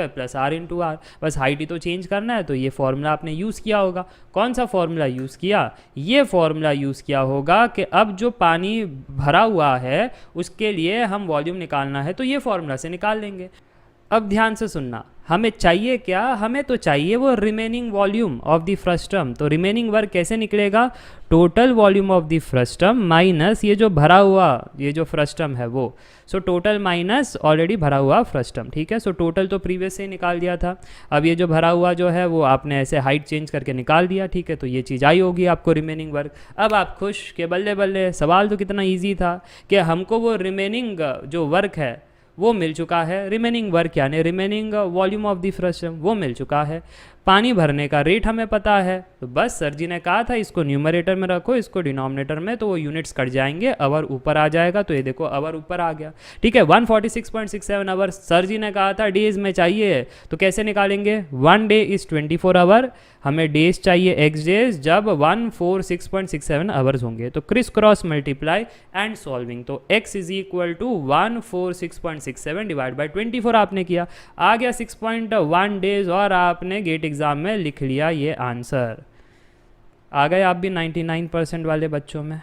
plus R into R. बस हाइट ही तो चेंज करना है, तो ये फॉर्मूला आपने यूज़ किया होगा। कौन सा फॉर्मूला यूज़ किया, ये फॉर्मूला यूज़ किया होगा कि अब जो पानी भरा हुआ है उसके लिए हम वॉल्यूम निकालना है, तो ये फॉर्मूला से निकाल लेंगे। अब ध्यान से सुनना, हमें चाहिए क्या, हमें तो चाहिए वो remaining volume of the frustum. तो रिमेनिंग वर्क कैसे निकलेगा, total volume of the frustum minus ये जो भरा हुआ ये जो फ्रस्टम है वो, सो टोटल माइनस ऑलरेडी भरा हुआ फ्रस्टम। ठीक है, सो टोटल तो प्रीवियस से ही निकाल दिया था, अब ये जो भरा हुआ जो है वो आपने ऐसे हाइट चेंज करके निकाल दिया। ठीक है, तो ये चीज़ आई होगी आपको रिमेनिंग वर्क। अब आप खुश के बल्ले बल्ले, सवाल तो कितना ईजी था कि हमको वो रिमेनिंग जो वर्क है वो मिल चुका है। रिमेनिंग वर्क यानी remaining volume of the frustum वो मिल चुका है। पानी भरने का रेट हमें पता है, तो बस सर जी ने कहा था इसको न्यूमरेटर में रखो, इसको डिनोमिनेटर में, तो वो यूनिट्स कट जाएंगे, आवर ऊपर आ जाएगा। तो ये देखो आवर ऊपर आ गया। ठीक है, 146.67 आवर सर जी ने कहा था डेज में चाहिए, तो कैसे निकालेंगे, 1 डे इज़ 24 आवर, हमें डेज चाहिए एक्स डेज जब 146.67 आवर्स होंगे। तो criss cross multiply and solving, तो x is equal to 146.67 divide by 24 आपने किया, आ गया 6.1 डेज, और आपने गेट एग्जाम में लिख लिया ये आंसर। आ गए आप भी 99% वाले बच्चों में।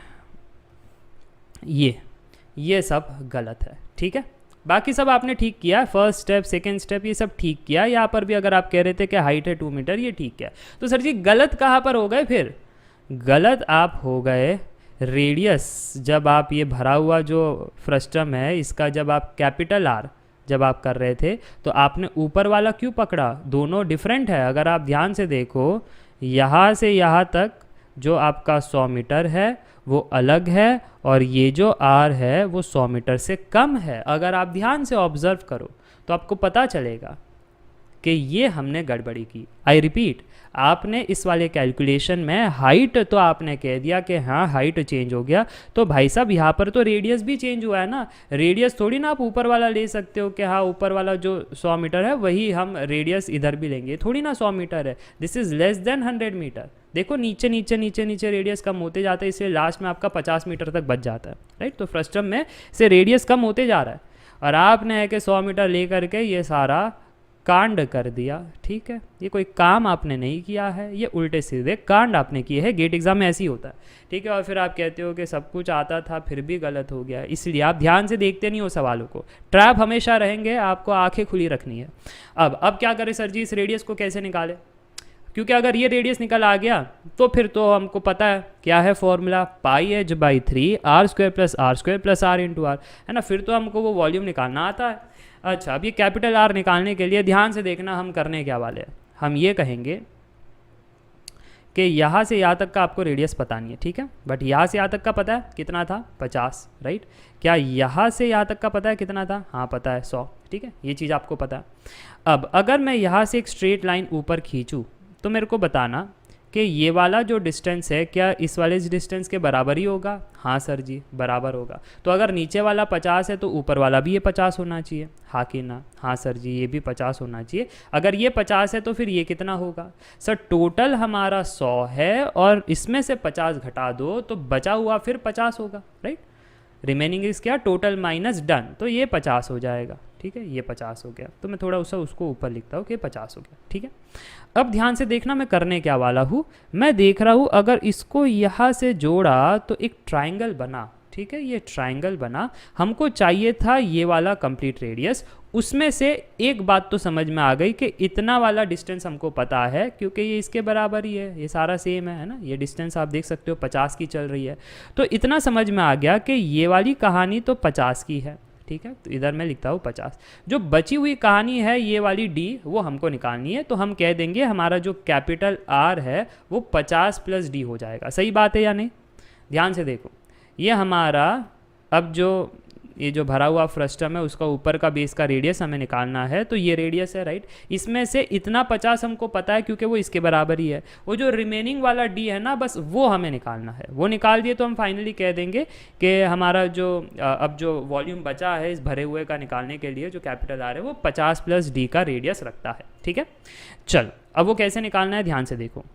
ये सब गलत है। ठीक है, बाकी सब आपने ठीक किया, फर्स्ट स्टेप सेकंड स्टेप ये सब ठीक किया। यहाँ पर भी अगर आप कह रहे थे कि हाइट है 2 मीटर, ये ठीक है। तो सर जी गलत कहाँ पर हो गए, फिर गलत आप हो गए रेडियस। जब आप ये भरा हुआ जो फ्रस्टम है इसका जब आप कैपिटल आर जब आप कर रहे थे तो आपने ऊपर वाला क्यों पकड़ा, दोनों डिफरेंट है। अगर आप ध्यान से देखो, यहाँ से यहाँ तक जो आपका 100 मीटर है वो अलग है, और ये जो आर है वो 100 मीटर से कम है। अगर आप ध्यान से ऑब्जर्व करो तो आपको पता चलेगा कि ये हमने गड़बड़ी की। आई रिपीट, आपने इस वाले कैलकुलेशन में हाइट तो आपने कह दिया कि हाँ हाइट चेंज हो गया, तो भाई साहब यहाँ पर तो रेडियस भी चेंज हुआ है ना। रेडियस थोड़ी ना आप ऊपर वाला ले सकते हो कि हाँ ऊपर वाला जो 100 मीटर है वही हम रेडियस इधर भी लेंगे, थोड़ी ना 100 मीटर है, this is less than 100 metre. देखो नीचे नीचे नीचे नीचे रेडियस कम होते जाता है, इसलिए लास्ट में आपका 50 मीटर तक बच जाता है, राइट। तो फ्रस्टम में से रेडियस कम होते जा रहा है और आपने है कि 100 मीटर ले करके ये सारा कांड कर दिया, ठीक है। ये कोई काम आपने नहीं किया है, ये उल्टे सीधे कांड आपने किए हैं। गेट एग्जाम में ऐसे ही होता है, ठीक है। और फिर आप कहते हो कि सब कुछ आता था फिर भी गलत हो गया, इसलिए आप ध्यान से देखते नहीं हो सवालों को। ट्रैप हमेशा रहेंगे, आपको आंखें खुली रखनी है। अब क्या करें सर जी, इस रेडियस को कैसे निकालें? क्योंकि अगर ये रेडियस निकल आ गया तो फिर तो हमको पता है क्या है formula, πh/3 r² plus r into R, है ना। फिर तो हमको वो वॉल्यूम निकालना आता है। अच्छा, अब ये कैपिटल आर निकालने के लिए ध्यान से देखना हम करने क्या वाले हैं। हम ये कहेंगे कि यहाँ से यहाँ तक का आपको रेडियस पता नहीं है, ठीक है, बट यहाँ से यहाँ तक का पता है कितना था, 50, राइट। क्या यहाँ से यहाँ तक का पता है कितना था? हाँ पता है, 100, ठीक है, ये चीज़ आपको पता है। अब अगर मैं यहाँ से एक स्ट्रेट लाइन ऊपर खींचूँ तो मेरे को बताना कि ये वाला जो डिस्टेंस है क्या इस वाले डिस्टेंस के बराबर ही होगा? हाँ सर जी बराबर होगा। तो अगर नीचे वाला 50 है तो ऊपर वाला भी ये 50 होना चाहिए, हाँ कि ना? हाँ सर जी ये भी 50 होना चाहिए। अगर ये 50 है तो फिर ये कितना होगा? सर टोटल हमारा 100 है और इसमें से 50 घटा दो तो बचा हुआ फिर 50 होगा, राइट। रिमेनिंग इज क्या? टोटल माइनस डन, तो ये 50 हो जाएगा, ठीक है, ये 50 हो गया। तो मैं थोड़ा उसको ऊपर लिखता हूँ कि 50 हो गया, ठीक है। अब ध्यान से देखना मैं करने क्या वाला हूँ। मैं देख रहा हूँ अगर इसको यहाँ से जोड़ा तो एक ट्राइंगल बना, ठीक है, ये ट्राइंगल बना। हमको चाहिए था ये वाला कंप्लीट रेडियस। उसमें से एक बात तो समझ में आ गई कि इतना वाला डिस्टेंस हमको पता है क्योंकि ये इसके बराबर ही है, ये सारा सेम है ना। ये डिस्टेंस आप देख सकते हो 50 की चल रही है, तो इतना समझ में आ गया कि ये वाली कहानी तो 50 की है, ठीक है। तो इधर मैं लिखता हूँ 50। जो बची हुई कहानी है ये वाली डी, वो हमको निकालनी है। तो हम कह देंगे हमारा जो कैपिटल आर है वो 50 प्लस डी हो जाएगा। सही बात है या नहीं? ध्यान से देखो, ये हमारा अब जो ये जो भरा हुआ फ्रस्टम है उसका ऊपर का बेस का रेडियस हमें निकालना है। तो ये रेडियस है, राइट। इसमें से इतना 50 हमको पता है क्योंकि वो इसके बराबर ही है। वो जो रिमेनिंग वाला डी है ना, बस वो हमें निकालना है। वो निकाल दिए तो हम फाइनली कह देंगे कि हमारा जो अब जो वॉल्यूम बचा है इस भरे हुए का निकालने के लिए जो कैपिटल आर है वो 50 प्लस डी का रेडियस रखता है, ठीक है। चलो अब वो कैसे निकालना है ध्यान से देखो।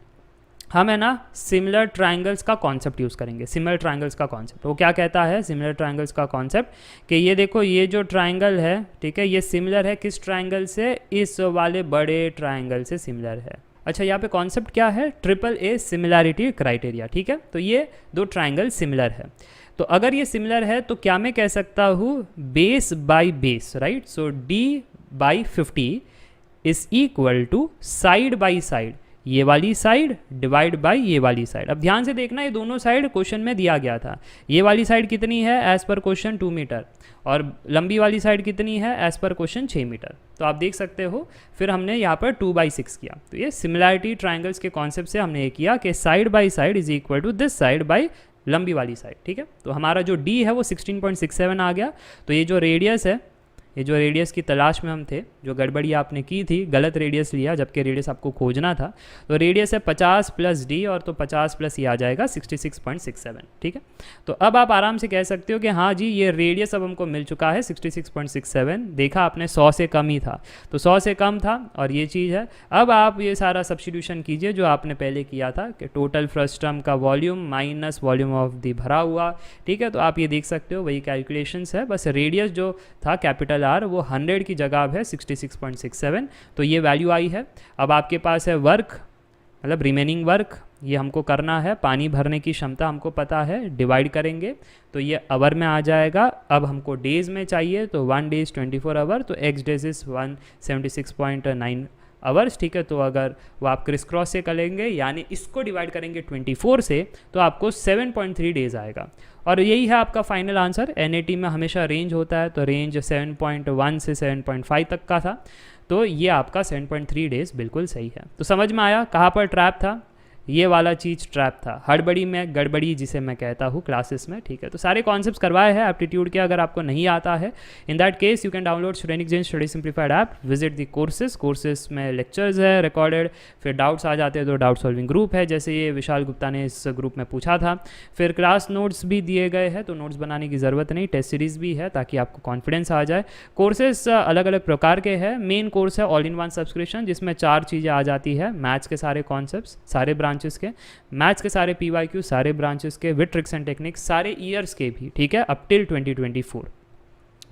हम है ना सिमिलर ट्रायंगल्स का कॉन्सेप्ट यूज़ करेंगे। सिमिलर ट्रायंगल्स का कॉन्सेप्ट वो क्या कहता है? सिमिलर ट्रायंगल्स का कॉन्सेप्ट कि ये देखो ये जो ट्रायंगल है, ठीक है, ये सिमिलर है किस ट्रायंगल से? इस वाले बड़े ट्रायंगल से सिमिलर है। अच्छा, यहाँ पे कॉन्सेप्ट क्या है? AAA सिमिलैरिटी क्राइटेरिया, ठीक है। तो ये दो ट्रायंगल सिमिलर है। तो अगर ये सिमिलर है तो क्या मैं कह सकता हूँ base by base, right. So D/50 is equal to side by side, ये वाली साइड डिवाइड बाई ये वाली साइड। अब ध्यान से देखना, ये दोनों साइड क्वेश्चन में दिया गया था। ये वाली साइड कितनी है एज पर क्वेश्चन? 2 मीटर, और लंबी वाली साइड कितनी है एज पर क्वेश्चन? 6 मीटर। तो आप देख सकते हो फिर हमने यहाँ पर 2/6 किया। तो ये सिमिलैरिटी ट्राइंगल्स के कॉन्सेप्ट से हमने ये किया कि side by side is equal to this side by लंबी वाली साइड, ठीक है। तो हमारा जो डी है वो 16.67 आ गया। तो ये जो रेडियस है, ये जो रेडियस की तलाश में हम थे, जो गड़बड़ी आपने की थी, गलत रेडियस लिया जबकि रेडियस आपको खोजना था। तो रेडियस है 50 प्लस डी, और तो 50 प्लस ये आ जाएगा 66.67, ठीक है। तो अब आप आराम से कह सकते हो कि हाँ जी ये रेडियस अब हमको मिल चुका है 66.67। देखा आपने 100 से कम ही था, तो 100 से कम था और ये चीज़ है। अब आप ये सारा सब्स्टिट्यूशन कीजिए जो आपने पहले किया था कि टोटल फ्रस्टम का volume minus volume of the भरा हुआ, ठीक है। तो आप ये देख सकते हो वही कैलकुलेशंस है, बस रेडियस जो था कैपिटल आर वो 100 की जगह है 66.67। तो ये वैल्यू आई है। अब आपके पास है वर्क, मतलब रिमेनिंग वर्क, ये हमको करना है। पानी भरने की क्षमता हमको पता है, डिवाइड करेंगे तो ये आवर में आ जाएगा। अब हमको डेज में चाहिए तो 1 डेज 24 आवर, तो x डेज इज 176.9 आवर्स, ठीक है। तो अगर वो आप क्रिस क्रॉस से करेंगे यानी इसको डिवाइड करेंगे 24 से तो आपको 7.3 डेज आएगा। और यही है आपका फाइनल आंसर। NAT में हमेशा रेंज होता है, तो रेंज 7.1 से 7.5 तक का था। तो ये आपका 7.3 डेज बिल्कुल सही है। तो समझ में आया कहाँ पर ट्रैप था? ये वाला चीज़ ट्रैप था, हड़बड़ी में गड़बड़ी जिसे मैं कहता हूँ क्लासेस में, ठीक है। तो सारे कॉन्सेप्ट्स करवाए हैं एप्टीट्यूड के, अगर आपको नहीं आता है in that case you can download student Gen study simplified app, visit the courses में लेक्चर्स है रिकॉर्डेड, फिर डाउट्स आ जाते हैं तो डाउट सॉल्विंग ग्रुप है, जैसे ये विशाल गुप्ता ने इस ग्रुप में पूछा था, फिर क्लास नोट्स भी दिए गए हैं, तो नोट्स बनाने की ज़रूरत नहीं, टेस्ट सीरीज़ भी है ताकि आपको कॉन्फिडेंस आ जाए। कोर्सेज अलग अलग प्रकार के हैं, मेन कोर्स है ऑल इन वन सब्सक्रिप्शन जिसमें 4 चीज़ें आ जाती है, मैथ्स के सारे कॉन्सेप्ट्स सारे ब्रांचेस के, मैथ्स के सारे PYQ सारे ब्रांचेस के विद ट्रिक्स एंड टेक्निक्स सारे ईयर्स के भी, ठीक है, अप टिल 2024।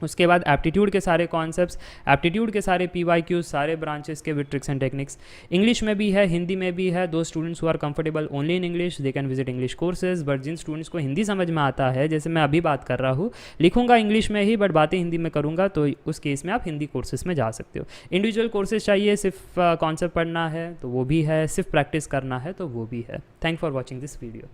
उसके बाद एप्टीट्यूड के सारे कॉन्सेप्ट्स, एप्टीट्यूड के सारे PYQ सारे ब्रांचेस के with tricks and techniques, English में भी है, हिंदी में भी है। दो students who are comfortable only in English they can visit English courses, but जिन स्टूडेंट्स को हिंदी समझ में आता है, जैसे मैं अभी बात कर रहा हूँ, लिखूंगा इंग्लिश में ही बट बातें हिंदी में करूँगा, तो उस केस में आप हिंदी कोर्सेज में जा सकते हो। इंडिविजुअल कोर्सेज चाहिए, सिर्फ कॉन्सेप्ट पढ़ना है तो वो भी है, सिर्फ प्रैक्टिस करना है तो वो भी है। Thank for watching this video.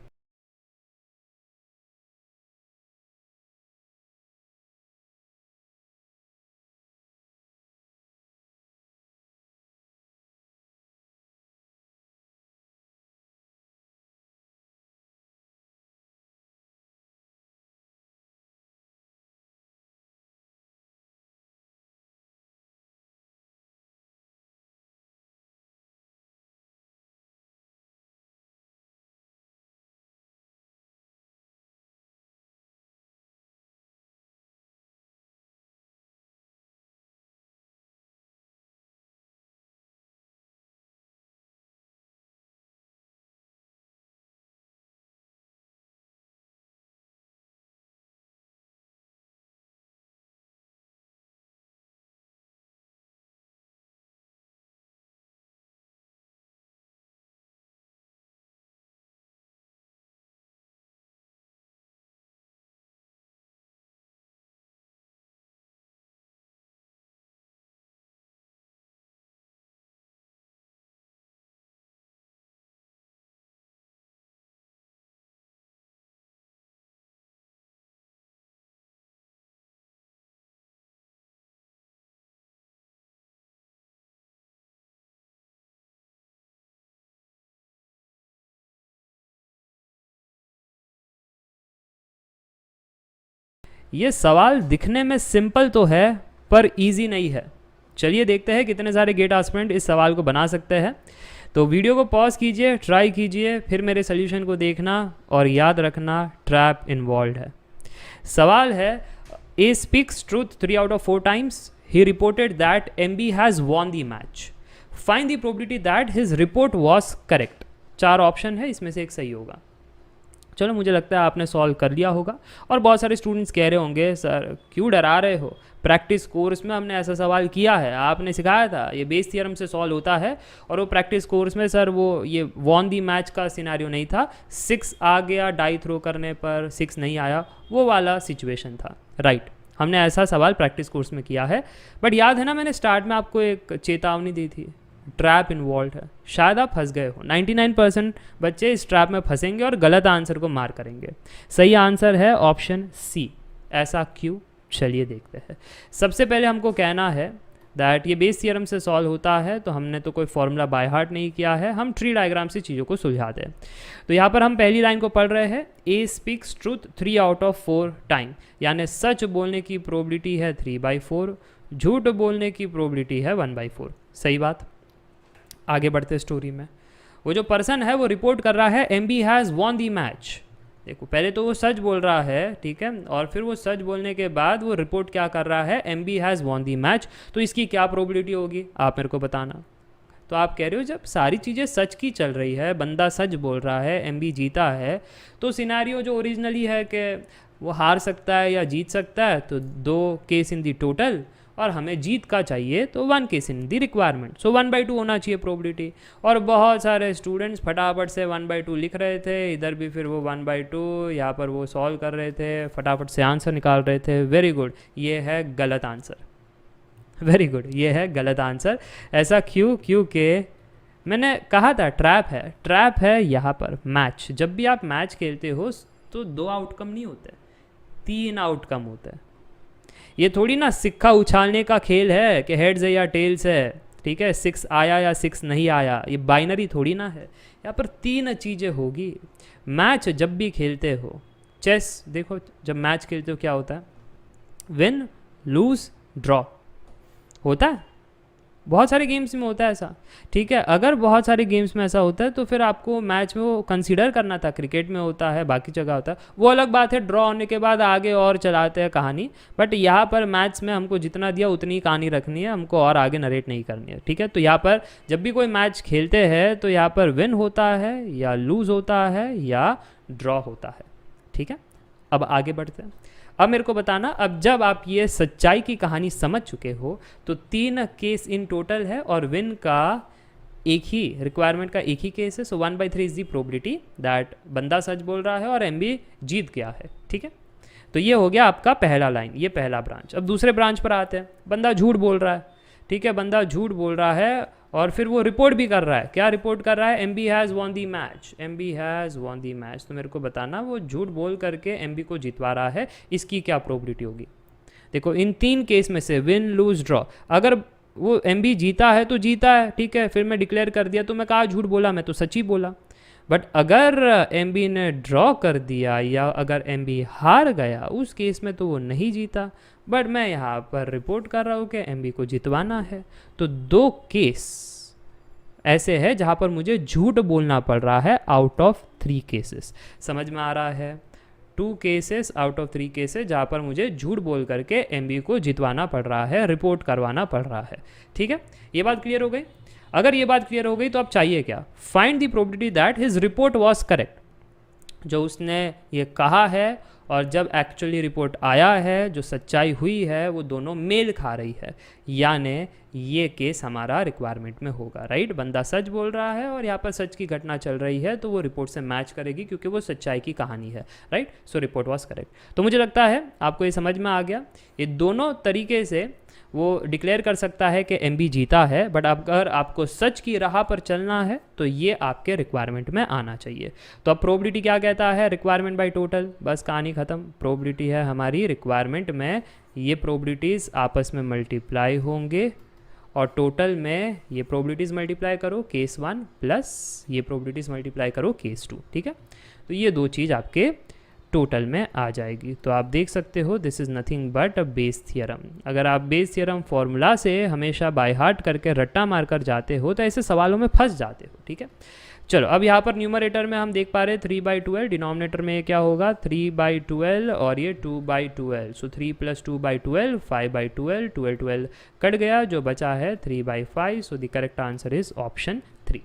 ये सवाल दिखने में सिंपल तो है पर इजी नहीं है। चलिए देखते हैं कितने सारे गेट एस्पिरेंट इस सवाल को बना सकते हैं। तो वीडियो को पॉज कीजिए, ट्राई कीजिए, फिर मेरे सोल्यूशन को देखना और याद रखना ट्रैप इन्वॉल्व है। सवाल है, ए speaks truth 3 out of 4 times. He reported that MB has won the match. Find the probability that his report was correct. 4 option है, इसमें से एक सही होगा। चलो मुझे लगता है आपने सॉल्व कर लिया होगा। और बहुत सारे स्टूडेंट्स कह रहे होंगे सर क्यों डरा रहे हो, प्रैक्टिस कोर्स में हमने ऐसा सवाल किया है, आपने सिखाया था, ये बेस थ्योरम से सॉल्व होता है। और वो प्रैक्टिस कोर्स में सर वो ये वॉन दी मैच का सिनेरियो नहीं था, 6 आ गया डाई थ्रो करने पर 6 नहीं आया, वो वाला सिचुएशन था, राइट। हमने ऐसा सवाल प्रैक्टिस कोर्स में किया है। बट याद है ना मैंने स्टार्ट में आपको एक चेतावनी दी थी, ट्रैप इन्वॉल्व है, शायद आप फंस गए हो। 99% बच्चे इस ट्रैप में फंसेंगे और गलत आंसर को मार करेंगे। सही आंसर है ऑप्शन सी। ऐसा क्यों, चलिए देखते हैं। सबसे पहले हमको कहना है दैट ये बेस थ्योरम से सॉल्व होता है, तो हमने तो कोई फॉर्मूला बाय हार्ट नहीं किया है, हम ट्री डायग्राम से चीज़ों को सुलझाते हैं। तो यहाँ पर हम पहली लाइन को पढ़ रहे हैं, A speaks truth 3 out of 4 time, यानी सच बोलने की प्रोबेबिलिटी है 3/4, झूठ बोलने की प्रोबेबिलिटी है 1/4। सही बात। आगे बढ़ते स्टोरी में, वो जो पर्सन है वो रिपोर्ट कर रहा है MB has won the match. देखो पहले तो वो सच बोल रहा है, ठीक है, और फिर वो सच बोलने के बाद वो रिपोर्ट क्या कर रहा है, MB has won the match. तो इसकी क्या प्रोबेबिलिटी होगी आप मेरे को बताना। तो आप कह रहे हो जब सारी चीज़ें सच की चल रही है, बंदा सच बोल रहा है, MB जीता है, तो सिनेरियो जो ओरिजिनली है कि वो हार सकता है या जीत सकता है, तो 2 केस इन दी टोटल, और हमें जीत का चाहिए तो 1 केस इन दी रिक्वायरमेंट, सो 1/2 होना चाहिए प्रोबेबिलिटी। और बहुत सारे स्टूडेंट्स फटाफट से 1/2 लिख रहे थे, इधर भी फिर वो 1/2, यहाँ पर वो सॉल्व कर रहे थे, फटाफट से आंसर निकाल रहे थे। वेरी गुड, ये है गलत आंसर। वेरी गुड, ये है गलत आंसर। ऐसा क्यों? क्योंकि मैंने कहा था ट्रैप है, ट्रैप है यहाँ पर मैच। जब भी आप मैच खेलते हो तो 2 आउटकम नहीं होते, 3 आउटकम होते हैं। ये थोड़ी ना सिक्का उछालने का खेल है कि हेड्स है या टेल्स है, ठीक है, 6 आया या 6 नहीं आया, ये बाइनरी थोड़ी ना है। यहाँ पर तीन चीज़ें होगी। मैच जब भी खेलते हो, चेस देखो, जब मैच खेलते हो क्या होता है, विन लूज ड्रॉ होता है, बहुत सारे गेम्स में होता है ऐसा, ठीक है। अगर बहुत सारे गेम्स में ऐसा होता है तो फिर आपको मैच में वो कंसीडर करना था। क्रिकेट में होता है, बाकी जगह होता है, वो अलग बात है, ड्रॉ होने के बाद आगे और चलाते हैं कहानी। बट यहाँ पर मैच में हमको जितना दिया उतनी कहानी रखनी है, हमको और आगे नरेट नहीं करनी है, ठीक है। तो यहाँ पर जब भी कोई मैच खेलते हैं तो यहाँ पर विन होता है या लूज होता है या ड्रॉ होता है, ठीक है। अब आगे बढ़ते हैं। अब मेरे को बताना, अब जब आप ये सच्चाई की कहानी समझ चुके हो तो तीन केस इन टोटल है और विन का एक ही रिक्वायरमेंट का एक ही केस है। सो 1/3 इज दी प्रोबेबिलिटी दैट बंदा सच बोल रहा है और एमबी जीत गया है, ठीक है। तो ये हो गया आपका पहला लाइन, ये पहला ब्रांच। अब दूसरे ब्रांच पर आते हैं। बंदा झूठ बोल रहा है, ठीक है, बंदा झूठ बोल रहा है और फिर वो रिपोर्ट भी कर रहा है। क्या रिपोर्ट कर रहा है? MB has won the match, MB has won the match. तो मेरे को बताना वो झूठ बोल करके एमबी को जितवा रहा है, इसकी क्या प्रोबेबिलिटी होगी। देखो इन तीन केस में से विन लूज ड्रॉ, अगर वो एमबी जीता है तो जीता है, ठीक है, फिर मैं डिक्लेयर कर दिया तो मैं कहा झूठ बोला, मैं तो सच ही बोला। बट अगर एमबी ने ड्रॉ कर दिया या अगर एमबी हार गया, उस केस में तो वो नहीं जीता। बट मैं यहाँ पर रिपोर्ट कर रहा हूँ कि एमबी को जितवाना है। तो दो केस ऐसे है जहाँ पर मुझे झूठ बोलना पड़ रहा है आउट ऑफ 3 केसेस। समझ में आ रहा है? 2 केसेस आउट ऑफ 3 केसेस जहाँ पर मुझे झूठ बोल करके एमबी को जितवाना पड़ रहा है, रिपोर्ट करवाना पड़ रहा है, ठीक है। ये बात क्लियर हो गई? अगर ये बात क्लियर हो गई तो अब चाहिए क्या? Find the probability that his report was correct. जो उसने ये कहा है और जब एक्चुअली रिपोर्ट आया है, जो सच्चाई हुई है, वो दोनों मेल खा रही है, यानी ये केस हमारा रिक्वायरमेंट में होगा, राइट। बंदा सच बोल रहा है और यहाँ पर सच की घटना चल रही है, तो वो रिपोर्ट से मैच करेगी क्योंकि वो सच्चाई की कहानी है, right. So report was correct. तो मुझे लगता है आपको ये समझ में आ गया। ये दोनों तरीके से वो डिक्लेयर कर सकता है कि एमबी जीता है। बट अगर आपको सच की राह पर चलना है तो ये आपके रिक्वायरमेंट में आना चाहिए। तो अब प्रोबेबिलिटी क्या कहता है? रिक्वायरमेंट बाय टोटल, बस कहानी ख़त्म। प्रोबेबिलिटी है हमारी रिक्वायरमेंट में, ये प्रोबेबिलिटीज़ आपस में मल्टीप्लाई होंगे और टोटल में ये प्रोबेबिलिटीज़ मल्टीप्लाई करो केस 1 प्लस ये प्रोबेबिलिटीज़ मल्टीप्लाई करो केस 2, ठीक है। तो ये दो चीज़ आपके टोटल में आ जाएगी। तो आप देख सकते हो this is nothing but a base theorem. अगर आप बेस थियरम फॉर्मूला से हमेशा बाय हार्ट करके रट्टा मार कर जाते हो तो ऐसे सवालों में फंस जाते हो, ठीक है। चलो अब यहाँ पर न्यूमरेटर में हम देख पा रहे हैं 3/12, डिनोमिनेटर में क्या होगा 3/12 और ये 2/12। सो 3 + 2/12 5/12, 12 12 कट गया, जो बचा है 3/5। So the correct answer is option 3।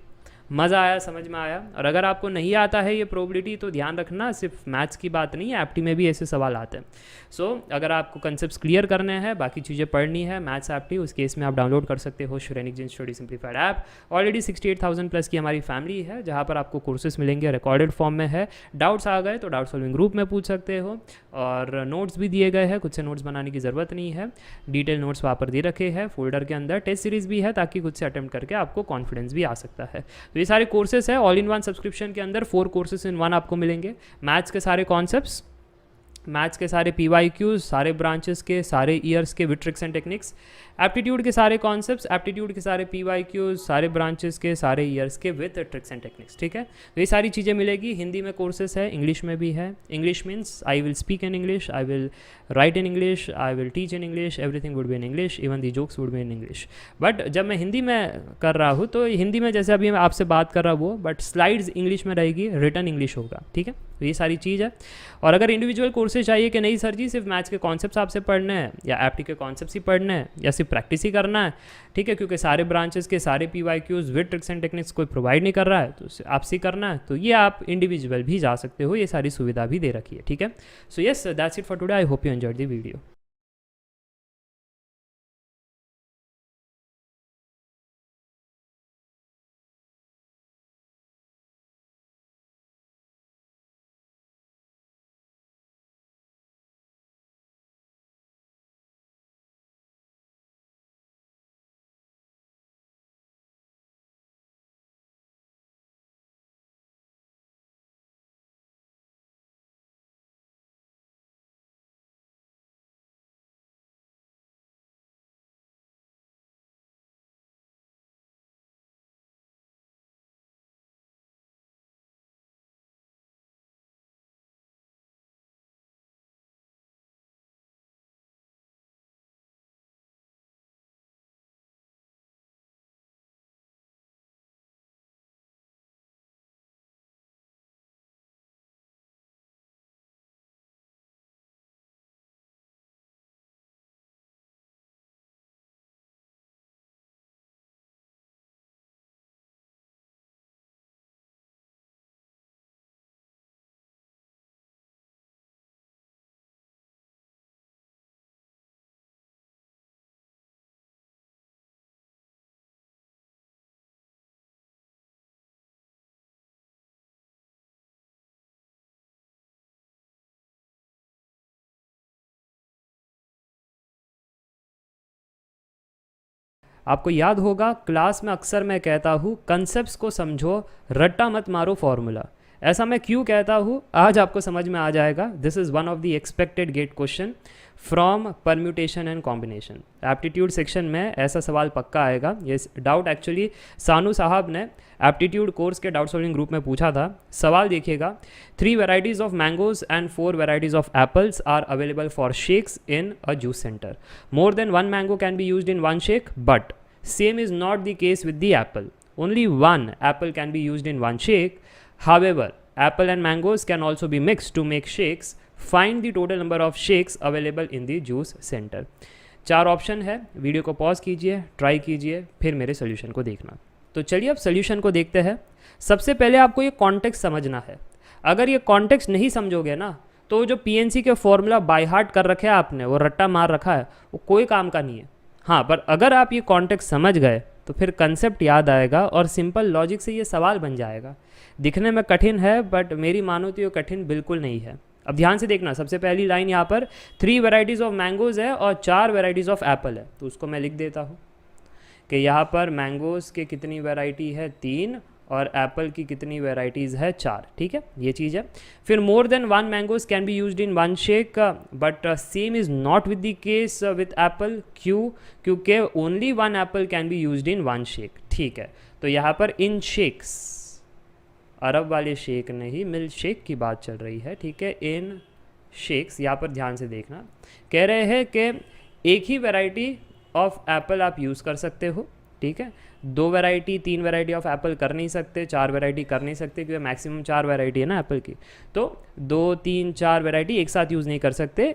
मज़ा आया, समझ में आया? और अगर आपको नहीं आता है ये प्रोबेबिलिटी तो ध्यान रखना, सिर्फ मैथ्स की बात नहीं है, एप्टी में भी ऐसे सवाल आते हैं। सो अगर आपको कंसेप्ट क्लियर करने हैं, बाकी चीज़ें पढ़नी है मैथ्स एप्टी, उस केस में आप डाउनलोड कर सकते हो Shrenik Jain study simplified app. Already 68,000 plus की हमारी फैमिली है जहाँ पर आपको कोर्सेज मिलेंगे, रिकॉर्डेड फॉर्म में है। डाउट्स आ गए तो डाउट सॉल्विंग ग्रुप में पूछ सकते हो और नोट्स भी दिए गए हैं, खुद से नोट्स बनाने की ज़रूरत नहीं है। डिटेल नोट्स वहाँ पर दे रखे हैं फोल्डर के अंदर। टेस्ट सीरीज़ भी है ताकि खुद से अटेम्प्ट करके आपको कॉन्फिडेंस भी आ सकता है। तो ये सारे कोर्सेस है ऑल इन वन सब्सक्रिप्शन के अंदर, 4 कोर्सेस इन 1 आपको मिलेंगे। मैथ्स के सारे कॉन्सेप्ट्स, मैथ्स के सारे PYQs, सारे ब्रांचेस के, सारे ईयर्स के with tricks and techniques, aptitude के सारे कॉन्सेप्ट्स, एप्टीट्यूड के सारे PYQs, सारे ब्रांचेस के, सारे ईयर्स के विद ट्रिक्स एंड टेक्निक्स, ठीक है। तो ये सारी चीज़ें मिलेगी। हिंदी में कोर्सेस है, इंग्लिश में भी है। English means I will speak in English, I will write in English, I will teach in English, everything would be in English, even the jokes would be in English. But जब मैं हिंदी में कर रहा हूँ तो हिंदी में जैसे अभी मैं आपसे बात कर रहा हूँ, बट स्लाइड्स इंग्लिश में रहेगी, रिटर्न इंग्लिश होगा, ठीक है। तो ये सारी चीज़ है। और अगर इंडिविजुअल कोर्सेज चाहिए कि नहीं सर जी सिर्फ मैथ्स के कॉन्सेप्ट्स आपसे पढ़ने हैं या एप्टी के कॉन्सेप्ट्स ही पढ़ने हैं या सिर्फ प्रैक्टिस ही करना है, ठीक है, क्योंकि सारे ब्रांचेस के सारे PYQs with tricks and techniques कोई प्रोवाइड नहीं कर रहा है तो आपसे ही करना है, तो ये आप इंडिविजुअल भी जा सकते हो, ये सारी सुविधा भी दे रखी है, ठीक है। So yes, that's it for today. I hope you enjoyed the video. आपको याद होगा क्लास में अक्सर मैं कहता हूँ कंसेप्ट्स को समझो, रट्टा मत मारो फॉर्मूला। ऐसा मैं क्यों कहता हूँ आज आपको समझ में आ जाएगा। This is one of the expected GATE question from permutation and combination. Aptitude section में ऐसा सवाल पक्का आएगा। ये डाउट एक्चुअली सानू साहब ने एप्टीट्यूड कोर्स के डाउट सॉल्विंग ग्रुप में पूछा था। सवाल देखिएगा, 3 varieties of mangoes and 4 varieties of apples are available for shakes in a juice center. More than one mango can be used in one shake, but same is not the case with the apple. Only one apple can be used in one shake. However, apple and mangoes can also be mixed to make shakes. Find the total number of shakes available in the juice center. 4 option है, video को pause कीजिए, try कीजिए, फिर मेरे solution को देखना। तो चलिए अब सोल्यूशन को देखते हैं। सबसे पहले आपको ये कॉन्टेक्स्ट समझना है। अगर ये कॉन्टेक्स्ट नहीं समझोगे ना तो जो पीएनसी के फॉर्मूला बाय हार्ट कर रखे हैं आपने, वो रट्टा मार रखा है, वो कोई काम का नहीं है। हाँ, पर अगर आप ये कॉन्टेक्स्ट समझ गए तो फिर कंसेप्ट याद आएगा और सिंपल लॉजिक से ये सवाल बन जाएगा। दिखने में कठिन है बट मेरी मानो तो ये कठिन बिल्कुल नहीं है। अब ध्यान से देखना, सबसे पहली लाइन यहाँ पर 3 varieties ऑफ मैंगोज़ है और 4 varieties ऑफ एप्पल है, तो उसको मैं लिख देता हूँ कि यहाँ पर मैंगोज़ के कितनी वैरायटी है 3 और एप्पल की कितनी वैरायटीज़ है 4। ठीक है, ये चीज़ है। फिर more than 1 mangoes can be used in one shake but same is not with the case with Apple. क्यों? क्योंकि only 1 Apple can be used in one shake. ठीक है, तो यहाँ पर इन शेक्स, अरब वाले शेक नहीं, मिल्क शेक की बात चल रही है। ठीक है, इन शेक्स, यहाँ पर ध्यान से देखना, कह रहे हैं कि एक ही वैरायटी ऑफ एप्पल आप यूज़ कर सकते हो। ठीक है, 2 वैरायटी 3 वैरायटी ऑफ एप्पल कर नहीं सकते, 4 वैरायटी कर नहीं सकते, क्योंकि मैक्सिमम 4 वैरायटी है ना एप्पल की, तो 2 3 4 वैरायटी एक साथ यूज़ नहीं कर सकते।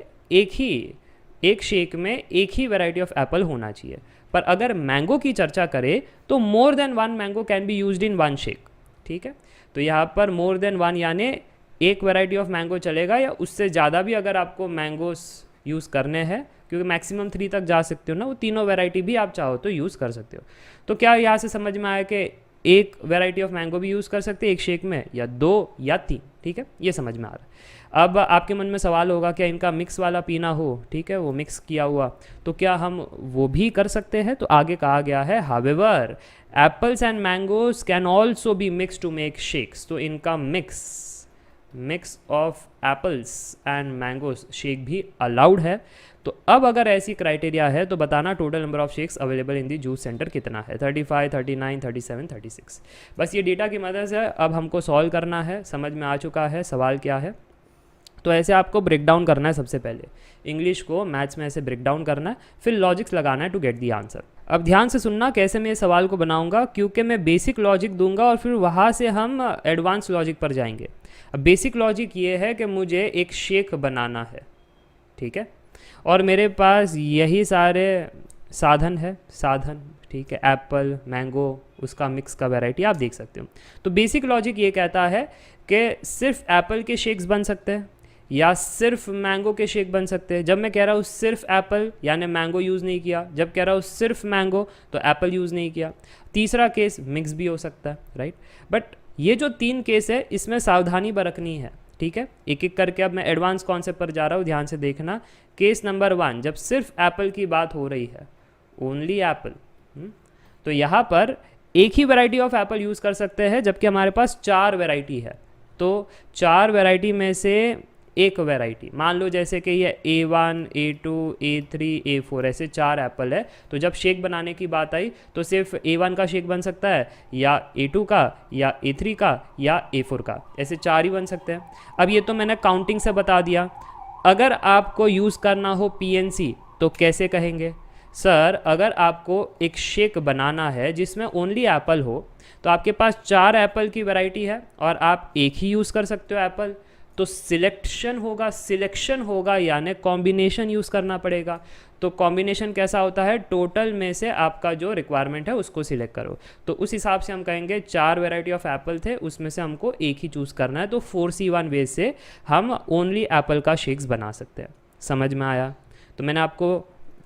एक शेक में एक ही वैरायटी ऑफ एप्पल होना चाहिए। पर अगर मैंगो की चर्चा करें तो more than 1 mango can be used in one shake. ठीक है, तो यहाँ पर मोर देन 1 यानी एक वैरायटी ऑफ मैंगो चलेगा, या उससे ज़्यादा भी अगर आपको मैंगोस यूज़ करने हैं, क्योंकि मैक्सिमम 3 तक जा सकते हो ना, वो तीनों वैरायटी भी आप चाहो तो यूज़ कर सकते हो। तो क्या यहाँ से समझ में आया कि एक वैरायटी ऑफ मैंगो भी यूज़ कर सकते हैं एक शेक में, या 2 या 3। ठीक है, ये समझ में आ रहा है। अब आपके मन में सवाल होगा क्या इनका मिक्स वाला पीना हो, ठीक है, वो मिक्स किया हुआ, तो क्या हम वो भी कर सकते हैं? तो आगे कहा गया है however apples and mangoes can also be mix to make shakes. तो इनका mix of apples and mangoes shake भी अलाउड है। तो अब अगर ऐसी क्राइटेरिया है तो बताना total number of shakes available in the juice centre कितना है, 35, 39, 37, 36। बस ये डेटा की मदद से अब हमको सॉल्व करना है। समझ में आ चुका है सवाल क्या है। तो ऐसे आपको ब्रेक डाउन करना है। सबसे पहले इंग्लिश को मैथ्स में ऐसे ब्रेक डाउन करना है, फिर लॉजिक्स लगाना है टू गेट दी आंसर। अब ध्यान से सुनना कैसे मैं इस सवाल को बनाऊंगा, क्योंकि मैं बेसिक लॉजिक दूंगा और फिर वहाँ से हम एडवांस लॉजिक पर जाएंगे। अब बेसिक लॉजिक ये है कि मुझे एक शेक बनाना है, ठीक है, और मेरे पास यही सारे साधन है, ठीक है, एप्पल, मैंगो, उसका मिक्स का वैरायटी आप देख सकते हो। तो बेसिक लॉजिक ये कहता है कि सिर्फ एप्पल के शेक्स बन सकते हैं या सिर्फ मैंगो के शेक बन सकते हैं। जब मैं कह रहा हूँ सिर्फ एप्पल यानी मैंगो यूज़ नहीं किया, जब कह रहा हूँ सिर्फ मैंगो तो एप्पल यूज़ नहीं किया। तीसरा केस मिक्स भी हो सकता है, राइट। बट ये जो 3 केस है इसमें सावधानी बरतनी है, ठीक है। एक एक करके अब मैं एडवांस कॉन्सेप्ट पर जा रहा हूँ, ध्यान से देखना। केस नंबर 1, जब सिर्फ एप्पल की बात हो रही है, ओनली एप्पल, तो यहाँ पर एक ही वैरायटी ऑफ एप्पल यूज़ कर सकते हैं, जबकि हमारे पास 4 वैरायटी है। तो 4 वैरायटी में से एक वैरायटी, मान लो जैसे कि ये A1, A2, A3, A4 ऐसे 4 एप्पल है, तो जब शेक बनाने की बात आई तो सिर्फ A1 का शेक बन सकता है, या A2 का, या A3 का, या A4 का, ऐसे 4 ही बन सकते हैं। अब ये तो मैंने काउंटिंग से बता दिया। अगर आपको यूज़ करना हो PNC तो कैसे कहेंगे? सर, अगर आपको एक शेक बनाना है जिसमें ओनली एप्पल हो तो आपके पास 4 एप्पल की वैरायटी है और आप एक ही यूज़ कर सकते हो एप्पल, तो सिलेक्शन होगा यानी कॉम्बिनेशन यूज़ करना पड़ेगा। तो कॉम्बिनेशन कैसा होता है? टोटल में से आपका जो रिक्वायरमेंट है उसको सिलेक्ट करो। तो उस हिसाब से हम कहेंगे 4 वैरायटी ऑफ एप्पल थे, उसमें से हमको एक ही चूज़ करना है। तो 4C1 वे से हम ओनली एप्पल का शेक्स बना सकते हैं। समझ में आया? तो मैंने आपको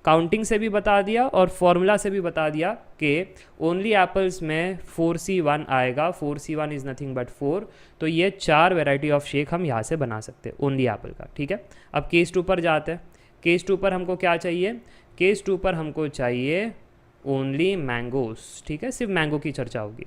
काउंटिंग से भी बता दिया और फॉर्मूला से भी बता दिया कि ओनली एप्पल्स में 4C1 आएगा। 4C1 is nothing but 4। तो ये 4 वैरायटी ऑफ शेक हम यहाँ से बना सकते हैं ओनली एप्पल का, ठीक है। अब केस 2 पर जाते हैं। केस 2 पर हमको क्या चाहिए? केस 2 पर हमको चाहिए ओनली मैंगोस, ठीक है, सिर्फ मैंगो की चर्चा होगी।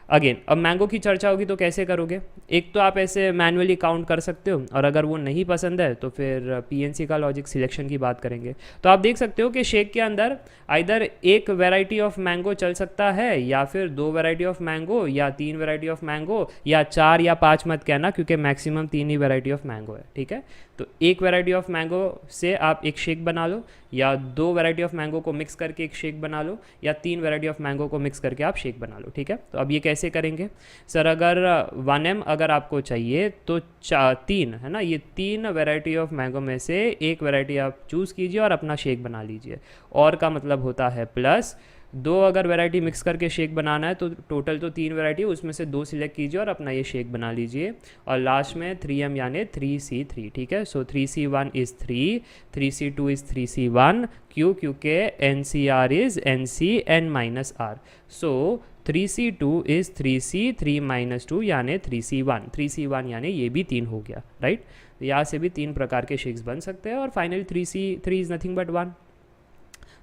अगेन अब मैंगो की चर्चा होगी तो कैसे करोगे, एक तो आप ऐसे मैनुअली काउंट कर सकते हो, और अगर वो नहीं पसंद है तो फिर पीएनसी का लॉजिक सिलेक्शन की बात करेंगे। तो आप देख सकते हो कि शेक के अंदर आइदर एक वैरायटी ऑफ मैंगो चल सकता है, या फिर 2 वैरायटी ऑफ मैंगो, या 3 वैरायटी ऑफ मैंगो, या 4 या 5 मत कहना, क्योंकि maximum 3 he variety of mango है, ठीक है। तो एक वैरायटी ऑफ मैंगो से आप एक शेक बना लो, या 2 वैरायटी ऑफ मैंगो को मिक्स करके एक शेक बना लो, या 3 वैरायटी ऑफ मैंगो को मिक्स करके आप शेक बना लो, ठीक है। तो अब ये कैसे करेंगे सर, अगर 1M अगर आपको चाहिए तो 3 है ना, ये 3 वैरायटी ऑफ मैंगो में से एक वैरायटी आप चूज़ कीजिए और अपना शेक बना लीजिए। और का मतलब होता है प्लस 2 अगर वैरायटी मिक्स करके शेक बनाना है तो टोटल तो 3 वैरायटी, उसमें से 2 सिलेक्ट कीजिए और अपना ये शेक बना लीजिए। और लास्ट में 3M यानी 3C3, ठीक है। सो 3C1 is 3, 3C2 is 3C1, क्यों, क्योंकि NCR is NCN-R। So 3C2 is 3C 3 - 2 यानी 3C1, 3C1 यानी ये भी 3 हो गया, राइट। तो यहाँ से भी 3 प्रकार के शेक्स बन सकते हैं। और finally 3C3 is nothing but 1।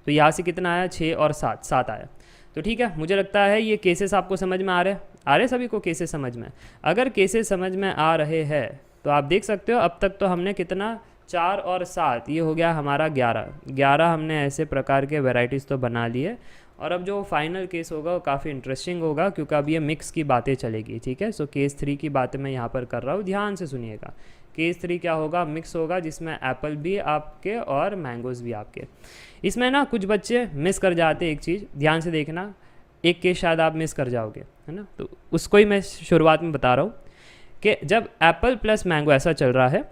तो यहाँ से कितना आया, 6 और 7 आया। तो ठीक है, मुझे लगता है ये केसेस आपको समझ में आ रहे सभी को केसेस समझ में। अगर केसेस समझ में आ रहे हैं तो आप देख सकते हो अब तक तो हमने कितना, 4 और 7, ये हो गया हमारा 11 हमने ऐसे प्रकार के वेराइटीज़ तो बना लिए। और अब जो फाइनल केस होगा वो काफ़ी इंटरेस्टिंग होगा, क्योंकि अब ये मिक्स की बातें चलेगी, ठीक है। सो केस 3 की बातें मैं यहाँ पर कर रहा हूँ, ध्यान से सुनिएगा। केस 3 क्या होगा, मिक्स होगा, जिसमें एप्पल भी आपके और मैंगोज़ भी आपके। इसमें ना कुछ बच्चे मिस कर जाते, एक चीज़ ध्यान से देखना, एक केस शायद आप मिस कर जाओगे, है ना। तो उसको ही मैं शुरुआत में बता रहा हूँ कि जब एप्पल प्लस मैंगो ऐसा चल रहा है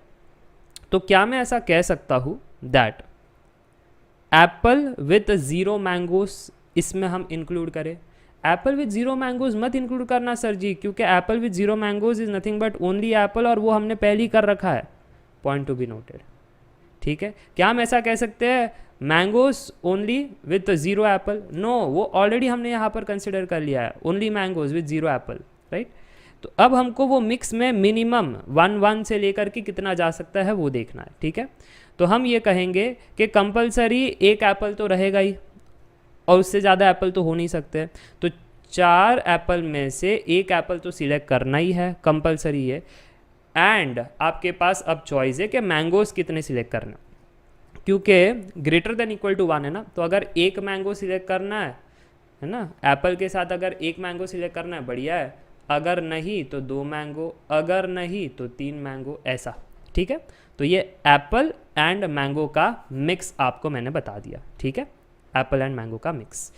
तो क्या मैं ऐसा कह सकता हूँ दैट एप्पल विथ 0 मैंगोस इसमें हम इंक्लूड करें। एप्पल विथ 0 मैंगोज मत इंक्लूड करना सर जी, क्योंकि Apple with 0 mangoes is nothing but only Apple, और वो हमने पहले ही कर रखा है, पॉइंट टू बी नोटेड, ठीक है। क्या हम ऐसा कह सकते हैं mangoes only with 0 apple, no, वो ऑलरेडी हमने यहाँ पर कंसिडर कर लिया है, only mangoes with 0 apple, right. तो अब हमको वो मिक्स में मिनिमम 1 से लेकर के कितना जा सकता है वो देखना है, ठीक है। तो हम ये कहेंगे कि कंपलसरी एक एप्पल तो रहेगा ही, और उससे ज़्यादा एप्पल तो हो नहीं सकते। तो 4 एप्पल में से एक एप्पल तो सिलेक्ट करना ही है, कंपलसरी है। एंड आपके पास अब चॉइस है कि मैंगोज कितने सिलेक्ट करना, क्योंकि ग्रेटर देन इक्वल टू 1 है ना। तो अगर एक मैंगो सिलेक्ट करना है ना, एप्पल के साथ अगर एक मैंगो सिलेक्ट करना है, बढ़िया है, अगर नहीं तो 2 मैंगो, अगर नहीं तो 3 मैंगो, ऐसा, ठीक है। तो ये एप्पल एंड मैंगो का मिक्स आपको मैंने बता दिया, ठीक है, एप्पल एंड मैंगो का मिक्स।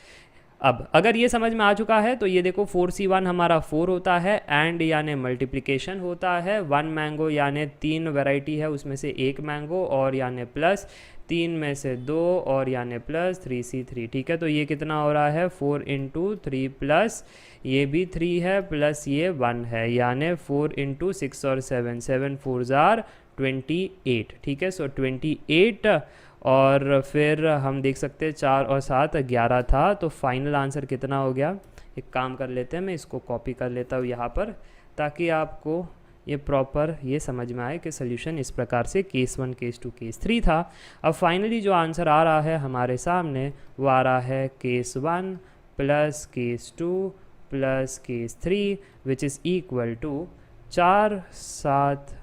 अब अगर ये समझ में आ चुका है तो ये देखो 4C1 हमारा 4 होता है, एंड यानी मल्टीप्लिकेशन होता है, 1 मैंगो यानी 3 वैरायटी है उसमें से एक मैंगो, और यानी प्लस 3 में से 2, और यानी प्लस 3C3, ठीक है। तो ये कितना हो रहा है, 4 × 3 प्लस ये भी 3 है, प्लस ये 1 है, यानी 4 × 6 और 7, 7 4 जार 28, ठीक है। सो 28, और फिर हम देख सकते हैं 4 और 7 11 था। तो फाइनल आंसर कितना हो गया, एक काम कर लेते हैं, मैं इसको कॉपी कर लेता हूँ यहाँ पर, ताकि आपको ये प्रॉपर ये समझ में आए कि सोल्यूशन इस प्रकार से केस 1, केस 2, केस 3 था। अब फाइनली जो आंसर आ रहा है हमारे सामने वो आ रहा है case 1 plus case 2 plus case 3 which is equal to 4 7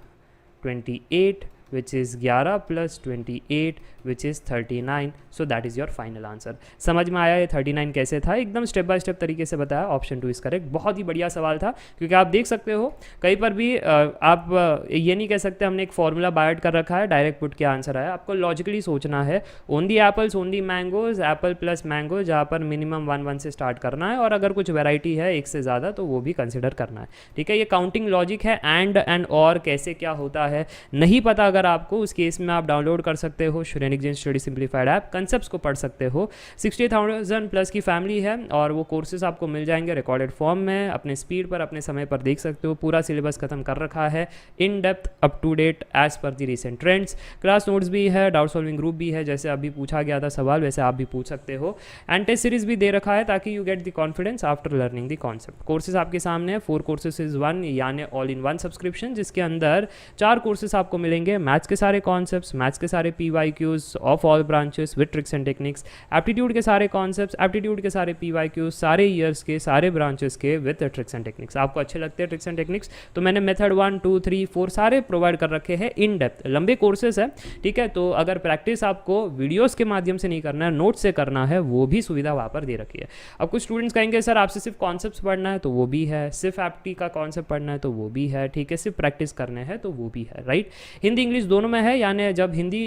28 which is 11 plus 28 which is 39. So that is your final answer. समझ में आया ये 39 कैसे था, एकदम स्टेप बाय स्टेप तरीके से बताया। Option 2 is correct. बहुत ही बढ़िया सवाल था, क्योंकि आप देख सकते हो कहीं पर भी आप ये नहीं कह सकते हमने एक फॉर्मूला बाय कर रखा है, डायरेक्ट पुट के आंसर आया। आपको लॉजिकली सोचना है, only apples only mangoes, Apple plus mango, जहाँ पर मिनिमम 1 से स्टार्ट करना है, और अगर कुछ वेराइटी है एक से ज़्यादा तो वो भी कंसिडर करना है, ठीक है। ये काउंटिंग लॉजिक है, एंड और कैसे क्या होता है नहीं पता अगर आपको, उस केस में आप डाउनलोड कर सकते हो Shrenik Jain study simplified app, concepts को पढ़ सकते हो। 60,000 प्लस की फैमिली है, और वो कोर्सेज आपको मिल जाएंगे रिकॉर्डेड फॉर्म में, अपने स्पीड पर अपने समय पर देख सकते हो। पूरा सिलेबस खत्म कर रखा है, in depth up to date as per the recent trends. Class notes भी है, डाउट सॉल्विंग ग्रुप भी है, जैसे अभी पूछा गया था सवाल वैसे आप भी पूछ सकते हो। एंड टेस्ट सीरीज भी दे रखा है ताकि you get the confidence after learning the concept. Courses आपके सामने है, 4 कोर्सेज इज 1 यानी ऑल इन 1 सब्सक्रिप्शन, जिसके अंदर 4 कोर्सेज आपको मिलेंगे। मैथ्स के सारे कॉन्सेप्ट्स, मैथ्स के सारे PYQs, MCQs of all branches with tricks and techniques, aptitude के सारे कॉन्सेप्ट्स, एप्टीट्यूड के सारे PYQs, सारे ईयर्स के, सारे ब्रांचेस के विद ट्रिक्स एंड टेक्निक्स। आपको अच्छे लगते हैं ट्रिक्स एंड टेक्निक्स तो मैंने मेथड 1, 2, 3, 4 सारे प्रोवाइड कर रखे हैं इन डेप्थ, लंबे कोर्सेज है, ठीक है। तो अगर प्रैक्टिस आपको वीडियोज़ के माध्यम से नहीं करना है, नोट से करना है, वो भी सुविधा वहाँ पर दे रखी है। अब कुछ स्टूडेंट्स कहेंगे सर आपसे सिर्फ कॉन्सेप्ट्स पढ़ना है तो वो भी है, सिर्फ एप्टी का कॉन्सेप्ट पढ़ना है तो वो भी है, ठीक है, सिर्फ प्रैक्टिस करने हैं तो वो भी है, राइट। हिंदी इंग्लिश दोनों में है, यानी जब हिंदी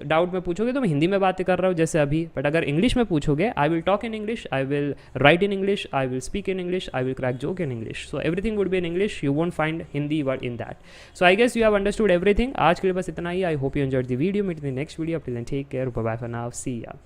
डाउट में पूछोगे तो मैं हिंदी में बातें कर रहा हूँ जैसे अभी, बट अगर इंग्लिश में पूछोगे I will talk in English, I will write in English, I will speak in English, I will crack joke in English, so everything would be in English, you won't find Hindi word in that. So I guess you have understood everything. आज के लिए बस इतना ही। I hope you enjoyed the video, meet in the next video, till then take care, bye bye for now, सी या।